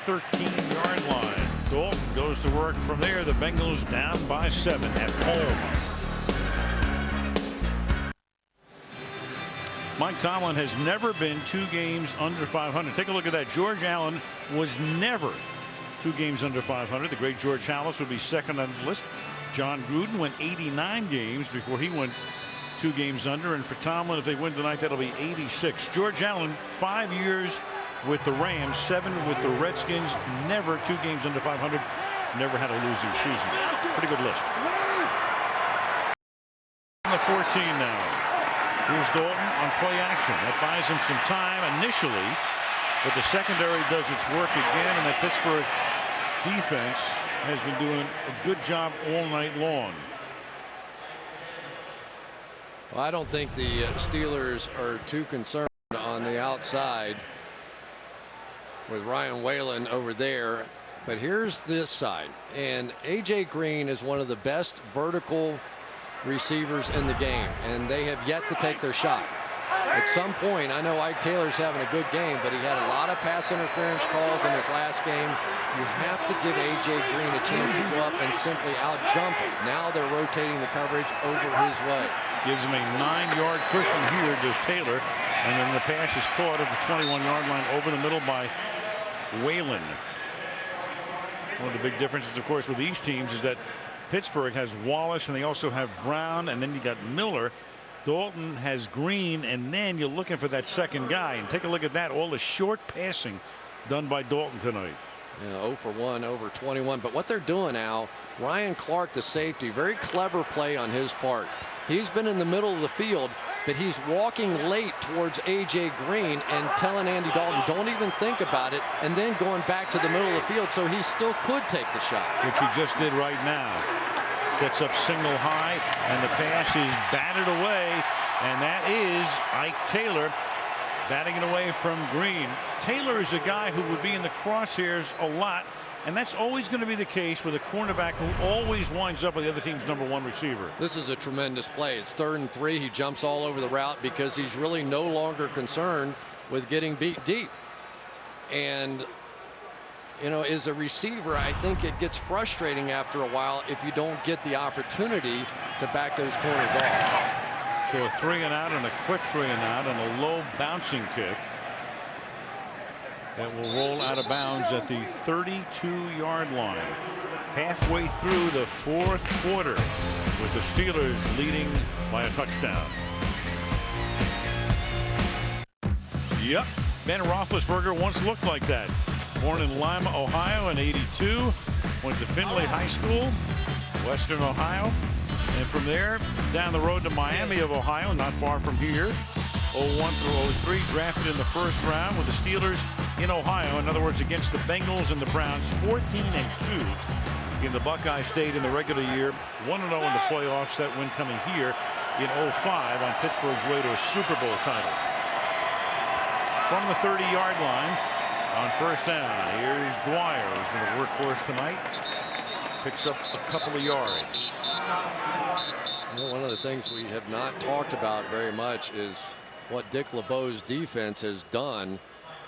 13-yard line. Dalton goes to work from there. The Bengals down by 7 at home. Mike Tomlin has never been 2 games under 500. Take a look at that. George Allen was never 2 games under 500. The great George Halas would be 2nd on the list. John Gruden went 89 games before he went 2 games under. And for Tomlin, if they win tonight, that'll be 86. George Allen, 5 years with the Rams, 7 with the Redskins, never 2 games under 500, never had a losing season. Pretty good list. On the 14 now. Here's Dalton on play action. That buys him some time initially, but the secondary does its work again, and that Pittsburgh defense has been doing a good job all night long. Well, I don't think the Steelers are too concerned on the outside with Ryan Whalen over there. But here's this side, and A.J. Green is one of the best vertical receivers in the game, and they have yet to take their shot. At some point, I know Ike Taylor's having a good game, but he had a lot of pass interference calls in his last game. You have to give A.J. Green a chance to go up and simply out-jump him. Now they're rotating the coverage over his way. Gives him a 9-yard cushion here, does Taylor, and then the pass is caught at the 21-yard line over the middle by Whalen. One of the big differences, of course, with these teams is that Pittsburgh has Wallace, and they also have Brown, and then you got Miller. Dalton has Green, and then you're looking for that second guy. And take a look at that, all the short passing done by Dalton tonight. Yeah, 0 for 1 over 21. But what they're doing now, Ryan Clark, the safety, very clever play on his part. He's been in the middle of the field, but he's walking late towards A.J. Green and telling Andy Dalton, don't even think about it, and then going back to the middle of the field so he still could take the shot. Which he just did right now. Sets up single high, and the pass is batted away, and that is Ike Taylor batting it away from Green. Taylor is a guy who would be in the crosshairs a lot, and that's always going to be the case with a cornerback who always winds up with the other team's #1 receiver. This is a tremendous play. It's 3rd and 3. He jumps all over the route because he's really no longer concerned with getting beat deep. And you know, as a receiver, I think it gets frustrating after a while if you don't get the opportunity to back those corners off. So a 3 and out and a quick 3 and out and a low bouncing kick that will roll out of bounds at the 32-yard line. Halfway through the 4th quarter, with the Steelers leading by a touchdown. Yep, Ben Roethlisberger once looked like that. Born in Lima, Ohio in '82, went to Findlay High School, Western Ohio, and from there down the road to Miami of Ohio, not far from here. 01 through 03, drafted in the 1st round with the Steelers in Ohio. In other words, against the Bengals and the Browns. 14-2 in the Buckeye State in the regular year. 1-0 in the playoffs. That win coming here in 05 on Pittsburgh's way to a Super Bowl title. From the 30-yard line on 1st down, here's Dwyer, who's been a workhorse tonight. Picks up a couple of yards. You know, one of the things we have not talked about very much is what Dick LeBeau's defense has done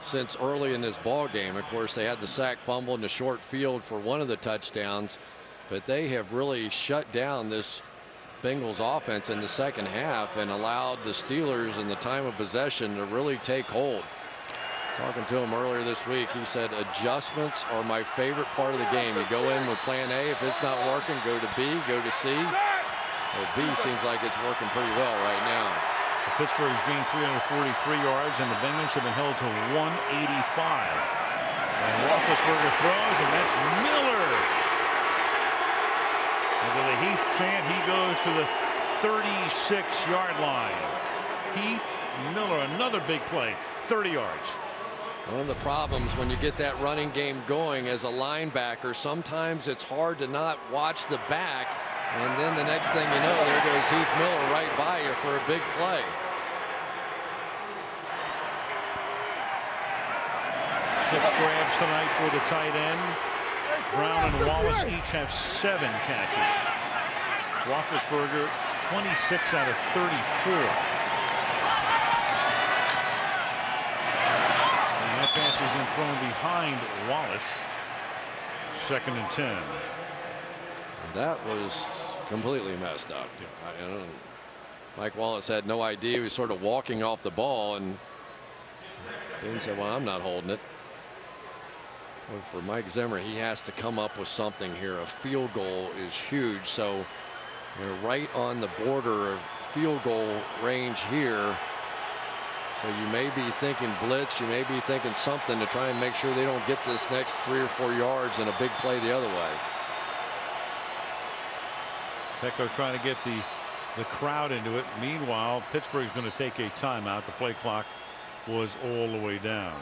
since early in this ball game. Of course, they had the sack fumble in the short field for one of the touchdowns, but they have really shut down this Bengals offense in the second half and allowed the Steelers in the time of possession to really take hold. Talking to him earlier this week, he said adjustments are my favorite part of the game. You go in with plan A. If it's not working, go to B, go to C. Well, B seems like it's working pretty well right now. Pittsburgh's gained 343 yards, and the Bengals have been held to 185. And Roethlisberger throws, and that's Miller. And with a Heath chant, he goes to the 36-yard line. Heath Miller, another big play, 30 yards. One of the problems when you get that running game going as a linebacker, sometimes it's hard to not watch the back, and then the next thing you know, there goes Heath Miller right by you for a big play. 6 grabs tonight for the tight end. Brown and Wallace each have 7 catches. Roethlisberger 26 out of 34. And that pass has been thrown behind Wallace. 2nd and 10. That was completely messed up. I don't know. Mike Wallace had no idea. He was sort of walking off the ball, and Dean said, well, I'm not holding it. Well, for Mike Zimmer, he has to come up with something here. A field goal is huge, so you're right on the border of field goal range here. So you may be thinking blitz, you may be thinking something to try and make sure they don't get this next 3 or 4 yards and a big play the other way. Petco trying to get the crowd into it. Meanwhile, Pittsburgh's going to take a timeout. The play clock was all the way down.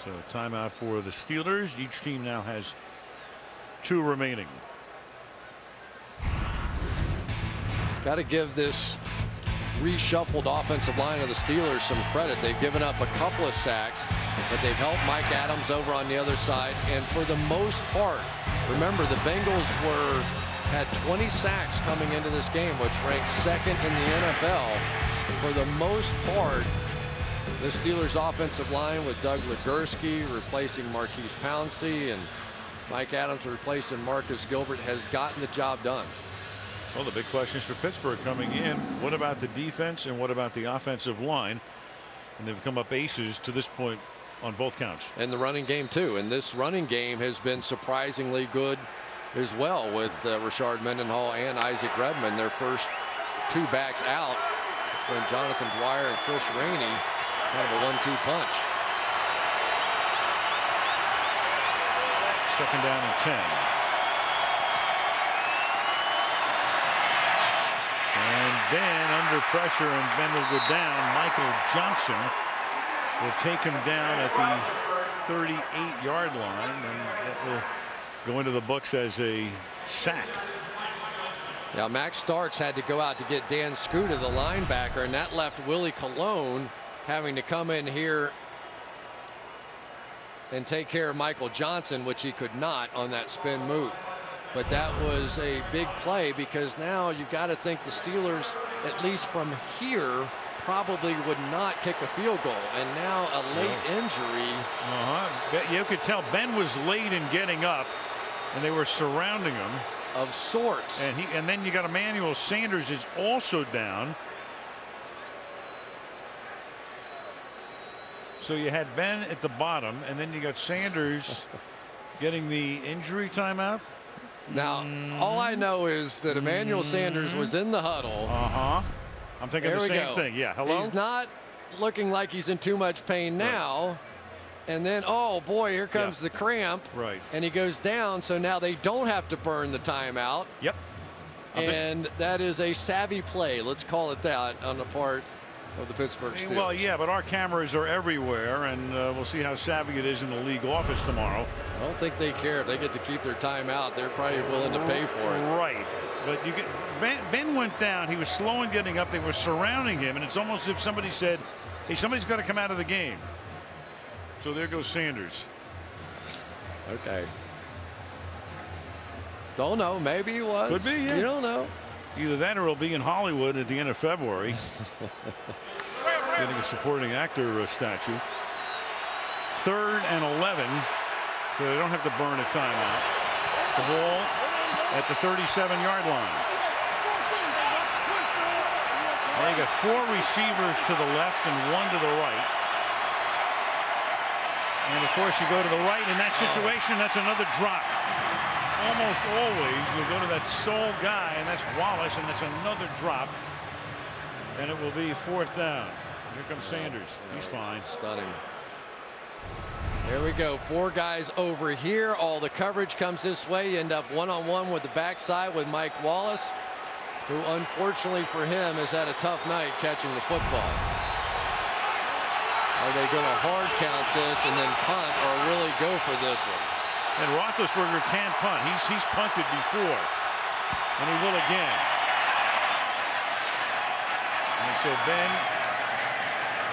So timeout for the Steelers. Each team now has 2 remaining. Got to give this reshuffled offensive line of the Steelers some credit. They've given up a couple of sacks, but they've helped Mike Adams over on the other side. And for the most part, remember, the Bengals had 20 sacks coming into this game, which ranks 2nd in the NFL. For the most part, the Steelers offensive line with Doug Legursky replacing Marquise Pouncey and Mike Adams replacing Marcus Gilbert has gotten the job done. Well, the big questions for Pittsburgh coming in. What about the defense and what about the offensive line? And they've come up aces to this point on both counts. And the running game too. And this running game has been surprisingly good as well with Rashard Mendenhall and Isaac Redman. Their first 2 backs out. It's been Jonathan Dwyer and Chris Rainey. Kind of a 1-2 punch. 2nd down and 10. And then under pressure, and Ben will go down. Michael Johnson will take him down at the 38-yard line, and that will go into the books as a sack. Now Max Starks had to go out to get Dan Scooter, the linebacker, and that left Willie Colon having to come in here and take care of Michael Johnson, which he could not on that spin move. But that was a big play, because now you've got to think the Steelers, at least from here, probably would not kick a field goal. And now a late injury. You could tell Ben was late in getting up, and they were surrounding him. Of sorts. And then you got Emmanuel Sanders is also down. So you had Ben at the bottom, and then you got Sanders getting the injury timeout. Now, all I know is that Emmanuel Sanders was in the huddle. I'm thinking the same thing. Yeah, hello? He's not looking like he's in too much pain now. Right. And then, oh, boy, here comes the cramp. Right. And he goes down, so now they don't have to burn the timeout. Yep. And that is a savvy play, let's call it that, on the part of the Pittsburgh Steelers. Well, yeah, but our cameras are everywhere, and we'll see how savvy it is in the league office tomorrow. I don't think they care. If they get to keep their timeout, they're probably willing to pay for it. Right. But you get Ben went down. He was slow in getting up. They were surrounding him, and it's almost as if somebody said, hey, somebody's got to come out of the game. So there goes Sanders. Okay. Don't know. Maybe he was. Could be, yeah. You don't know. Either that or he'll be in Hollywood at the end of February. Getting a supporting actor statue. 3rd and 11. So they don't have to burn a timeout. The ball at the 37-yard line. They got 4 receivers to the left and 1 to the right. And of course you go to the right in that situation, that's another drop. Almost always you go to that sole guy, and that's Wallace, and that's another drop. And it will be 4th down. Here comes Sanders. He's fine. Stunning. There we go. 4 guys over here. All the coverage comes this way. You end up one-on-one with the backside with Mike Wallace, who unfortunately for him has had a tough night catching the football. Are they going to hard count this and then punt, or really go for this one? And Roethlisberger can't punt. He's punted before, and he will again. And so Ben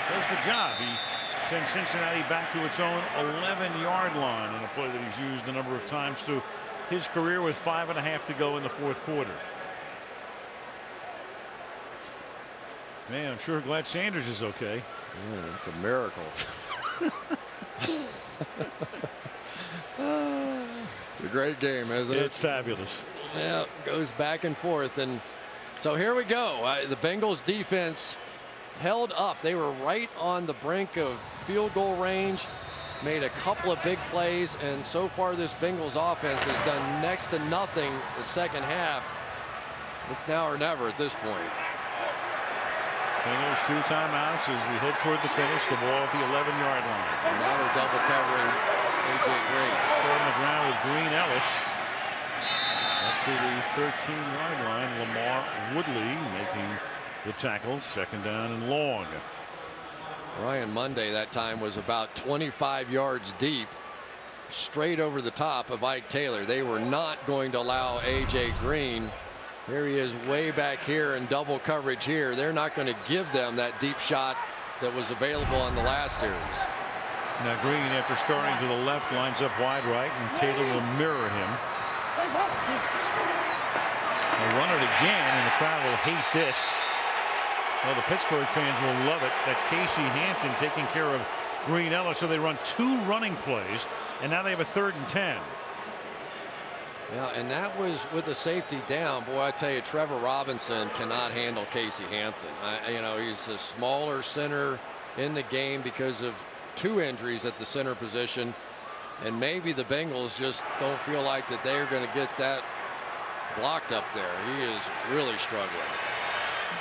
does the job. He sends Cincinnati back to its own 11-yard line in a play that he's used a number of times through his career, with 5.5 to go in the 4th quarter. Man, I'm sure glad Sanders is okay. Yeah, it's a miracle. It's a great game, isn't it? It's fabulous. Yeah, goes back and forth. And so here we go. The Bengals defense held up. They were right on the brink of field goal range, made a couple of big plays, and so far this Bengals offense has done next to nothing the second half. It's now or never at this point. Bengals 2 timeouts as we head toward the finish. The ball at the 11-yard line. And now they're double covering A.J. Green. Starting the ground with Green Ellis. Up to the 13-yard line. Lamar Woodley making the tackle. 2nd down and long. Ryan Monday that time was about 25 yards deep, straight over the top of Ike Taylor. They were not going to allow A.J. Green. Here he is way back here in double coverage here. They're not going to give them that deep shot that was available on the last series. Now Green, after starting to the left, lines up wide right, and Taylor will mirror him. They'll run it again, and the crowd will hate this. Well, the Pittsburgh fans will love it. That's Casey Hampton taking care of Green Ellis. So they run 2 running plays, and now they have a 3rd and 10. Yeah, and that was with the safety down. Boy, I tell you, Trevor Robinson cannot handle Casey Hampton. You know, he's a smaller center in the game because of 2 injuries at the center position, and maybe the Bengals just don't feel like that they're going to get that blocked up there. He is really struggling.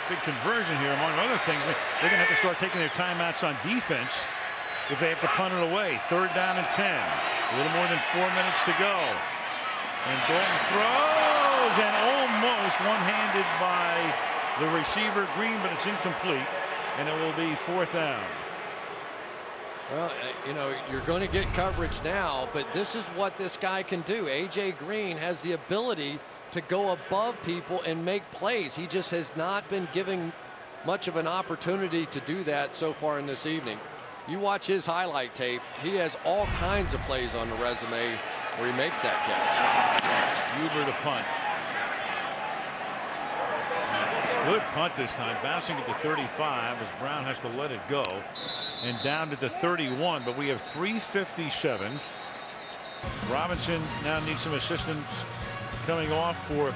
Big conversion here, among other things. They're going to have to start taking their timeouts on defense if they have to punt it away. 3rd down and 10. A little more than 4 minutes to go. And Dalton throws, and almost one-handed by the receiver Green, but it's incomplete, and it will be 4th down. Well, you know, you're going to get coverage now, but this is what this guy can do. A.J. Green has the ability to go above people and make plays. He just has not been given much of an opportunity to do that so far in this evening. You watch his highlight tape, he has all kinds of plays on the resume where he makes that catch. Huber to punt. Good punt this time, bouncing at the 35 as Brown has to let it go, and down to the 31, but we have 3:57. Robinson now needs some assistance coming off for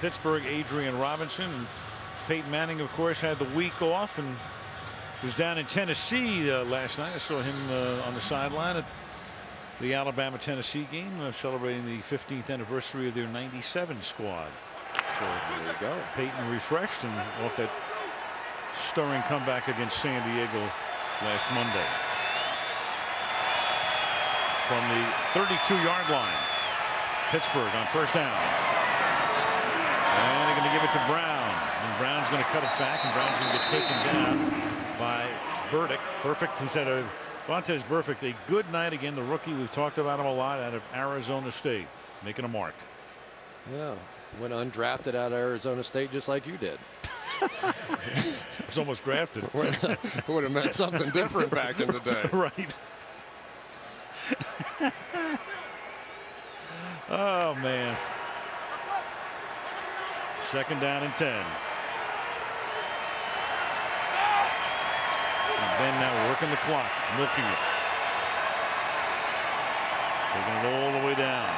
Pittsburgh. Adrian Robinson, and Peyton Manning of course had the week off and was down in Tennessee last night. I saw him on the sideline at the Alabama-Tennessee game, celebrating the 15th anniversary of their '97 squad. So there you go. Peyton refreshed and off that stirring comeback against San Diego last Monday. From the 32-yard line, Pittsburgh on 1st down. And they're going to give it to Brown. And Brown's going to cut it back, and Brown's going to get taken down by Burdick. Perfect. He's had a Vontaze Burfict, a good night again. The rookie, we've talked about him a lot, out of Arizona State, making a mark. Yeah, went undrafted out of Arizona State just like you did. Was almost drafted. Would have meant something different back in the day. Right. Oh, man. 2nd down and 10. And Ben now working the clock, milking it. Taking it all the way down.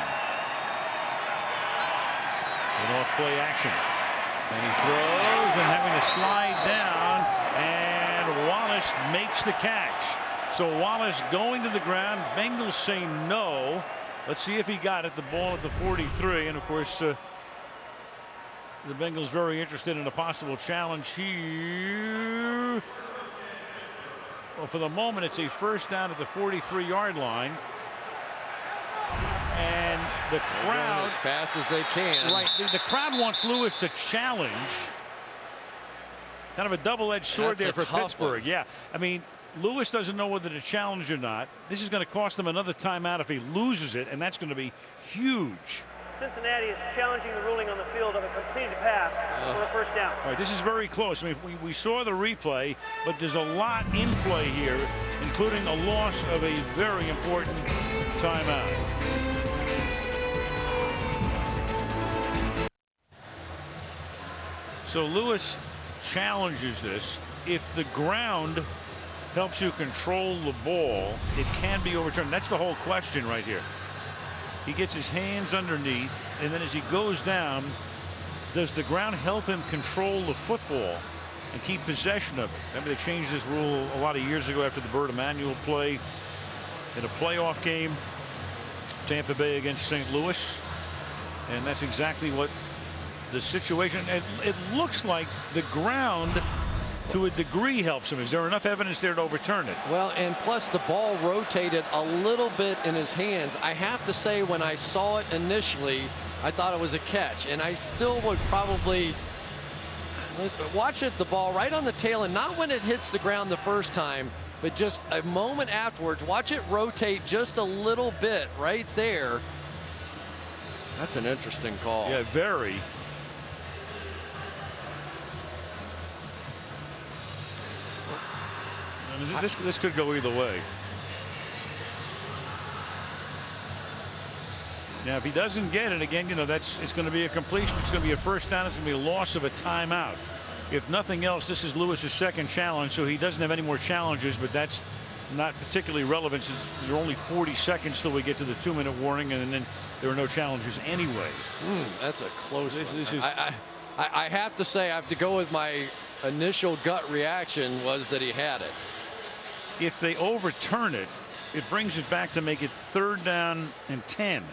An off play action. And he throws and having to slide down, and Wallace makes the catch. So Wallace going to the ground. Bengals say no. Let's see if he got it. The ball at the 43, and of course the Bengals very interested in a possible challenge here. Well, for the moment it's a 1st down at the 43-yard line. And the crowd, as fast as they can. Right, the crowd wants Lewis to challenge. Kind of a double-edged sword there for Pittsburgh. One. Yeah, I mean, Lewis doesn't know whether to challenge or not. This is going to cost him another timeout if he loses it, and that's going to be huge. Cincinnati is challenging the ruling on the field of a completed pass for a 1st down. All right, this is very close. I mean, we saw the replay, but there's a lot in play here, including a loss of a very important timeout. So Lewis challenges this. If the ground helps you control the ball, it can be overturned. That's the whole question right here. He gets his hands underneath, and then as he goes down, does the ground help him control the football and keep possession of it? Remember, they changed this rule a lot of years ago after the Bert Emanuel play in a playoff game, Tampa Bay against St. Louis, and that's exactly what the situation. It looks like the ground to a degree helps him. Is there enough evidence there to overturn it? Well, and plus the ball rotated a little bit in his hands. I have to say, when I saw it initially, I thought it was a catch, and I still would probably watch it, the ball right on the tail, and not when it hits the ground the first time, but just a moment afterwards. Watch it rotate just a little bit right there. That's an interesting call. Yeah, very. I mean, this could go either way. Now, if he doesn't get it again, you know, it's going to be a completion. It's going to be a 1st down. It's going to be a loss of a timeout. If nothing else, this is Lewis's 2nd challenge, so he doesn't have any more challenges, but that's not particularly relevant since there are only 40 seconds till we get to the 2-minute warning, and then there are no challenges anyway. That's a close one. I have to say, I have to go with my initial gut reaction was that he had it. If they overturn it, it brings it back to make it 3rd down and 10.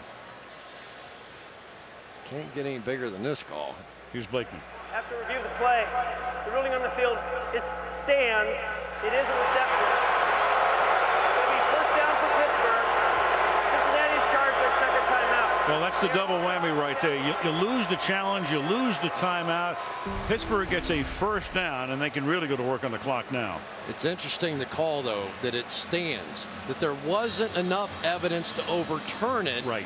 Can't get any bigger than this call. Here's Blakeman. After review of the play, the ruling on the field stands. It is a reception. It'll be 1st down for Pittsburgh. Cincinnati's charged their 2nd timeout. Well, that's the double whammy right there. You lose the challenge, you lose the timeout. Pittsburgh gets a 1st down, and they can really go to work on the clock now. It's interesting the call, though, that it stands, that there wasn't enough evidence to overturn it. Right.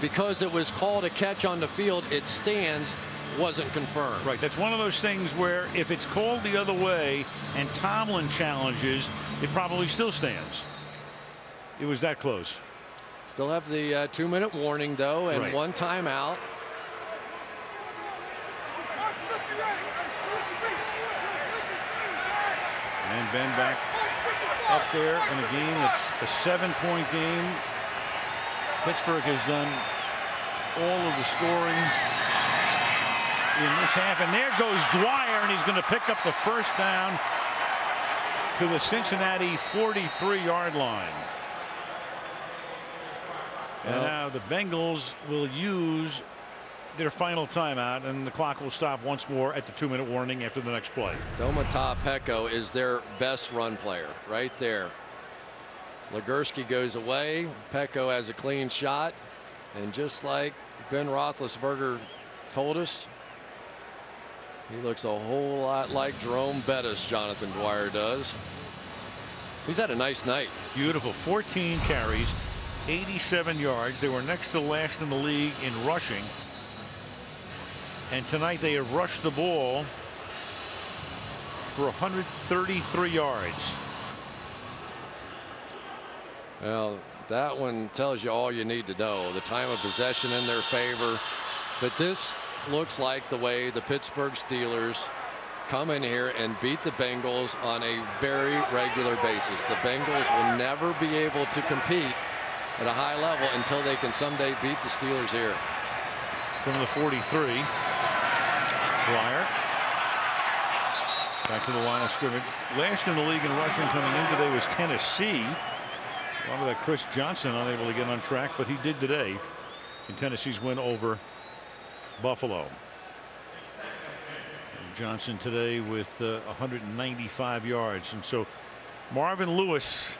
Because it was called a catch on the field, it stands, wasn't confirmed. Right. That's one of those things where if it's called the other way and Tomlin challenges, it probably still stands. It was that close. Still have the 2-minute warning, though, and right. 1 timeout. And Ben back up there in a game that's a 7-point game. Pittsburgh has done all of the scoring in this half, and there goes Dwyer, and he's going to pick up the 1st down to the Cincinnati 43-yard line. And now the Bengals will use their final timeout, and the clock will stop once more at the 2-minute warning after the next play. Domata Peko is their best run player right there. Legursky goes away. Peko has a clean shot, and just like Ben Roethlisberger told us, he looks a whole lot like Jerome Bettis, Jonathan Dwyer does. He's had a nice night. Beautiful. 14 carries, 87 yards. They were next to last in the league in rushing, and tonight they have rushed the ball for 133 yards. Well, That one tells you all you need to know. The time of possession in their favor. But this looks like the way the Pittsburgh Steelers come in here and beat the Bengals on a very regular basis. The Bengals will never be able to compete at a high level until they can someday beat the Steelers here. From the 43, Dwyer back to the line of scrimmage. Last in the league in rushing coming in today was Tennessee. A lot of that Chris Johnson unable to get on track, but he did today in Tennessee's win over Buffalo. And Johnson today with 195 yards, and so Marvin Lewis.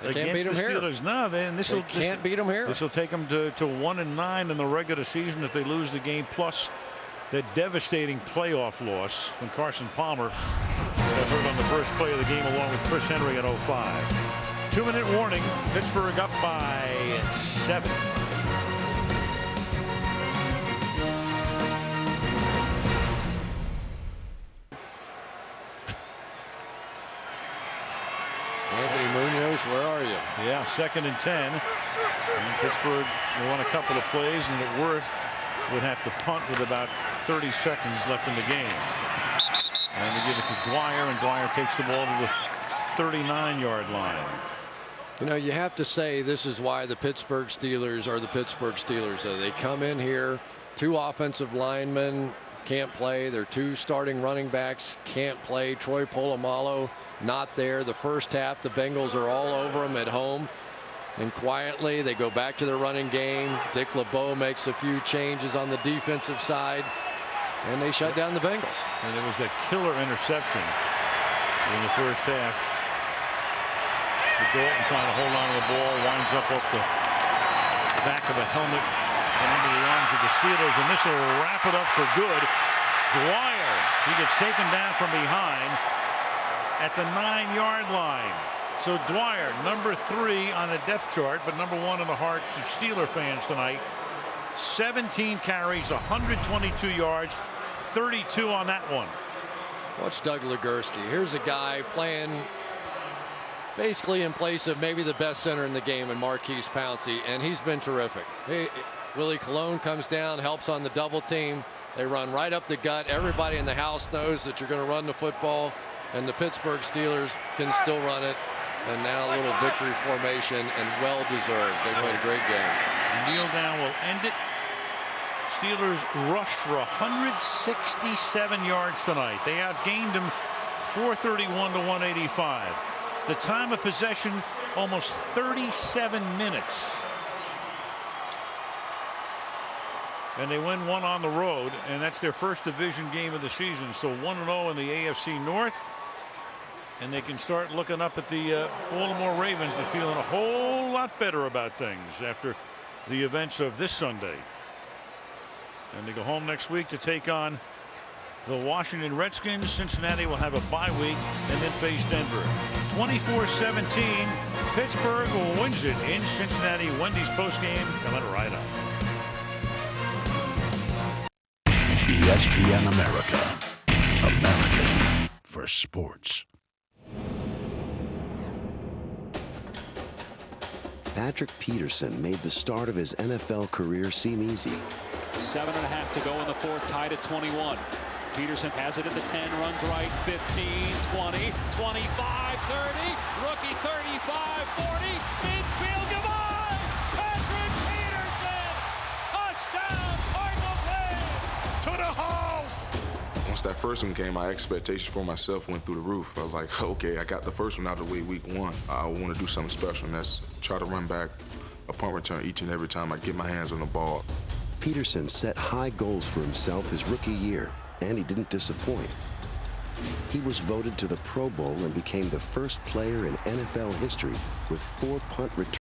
They can't beat the him Steelers. here. No, then this will can't beat them here. This will take them to 1-9 in the regular season if they lose the game, plus that devastating playoff loss when Carson Palmer got hurt on the first play of the game along with Chris Henry at 05. 2-minute warning. Pittsburgh up by 7. Anthony Munoz, where are you? Yeah, 2nd and 10. And Pittsburgh won a couple of plays, and at worst would have to punt with about 30 seconds left in the game. And they give it to Dwyer, and Dwyer takes the ball to the 39-yard line. You know, you have to say this is why the Pittsburgh Steelers are the Pittsburgh Steelers. They come in here, 2 offensive linemen can't play. Their 2 starting running backs can't play. Troy Polamalu not there. The first half, the Bengals are all over them at home. And quietly, they go back to their running game. Dick LeBeau makes a few changes on the defensive side, and they shut down the Bengals. And there was that killer interception in the first half. Dalton trying to hold on to the ball, winds up off the back of a helmet and into the arms of the Steelers, and this will wrap it up for good. Dwyer, he gets taken down from behind at the 9-yard line. So Dwyer, number 3 on the depth chart, but number 1 in the hearts of Steeler fans tonight. 17 carries, 122 yards, 32 on that one. Watch Doug Legursky. Here's a guy playing basically in place of maybe the best center in the game in Marquise Pouncey, and he's been terrific. Willie Colon comes down, helps on the double team. They run right up the gut. Everybody in the house knows that you're going to run the football, and the Pittsburgh Steelers can still run it. And now a little victory formation, and well deserved. They played a great game. Kneel down will end it. Steelers rushed for 167 yards tonight. They outgained them 431 to 185. The time of possession almost 37 minutes. And they win 1 on the road, and that's their first division game of the season. So 1-0 in the AFC North. And they can start looking up at the Baltimore Ravens, but feeling a whole lot better about things after the events of this Sunday. And they go home next week to take on the Washington Redskins. Cincinnati will have a bye week and then face Denver. 24-17, Pittsburgh wins it in Cincinnati. Wendy's postgame coming right up. ESPN America. American for sports. Patrick Peterson made the start of his NFL career seem easy. 7.5 to go in the 4th, tied at 21. Peterson has it at the 10, runs right, 15, 20, 25, 30, rookie 35, 40, midfield, goodbye! Patrick Peterson! Touchdown, Cardinals win! To the house! Once that first one came, my expectations for myself went through the roof. I was like, okay, I got the first one out of the way week 1. I want to do something special, and that's try to run back a punt return each and every time I get my hands on the ball. Peterson set high goals for himself his rookie year, and he didn't disappoint. He was voted to the Pro Bowl and became the first player in NFL history with 4 punt returns.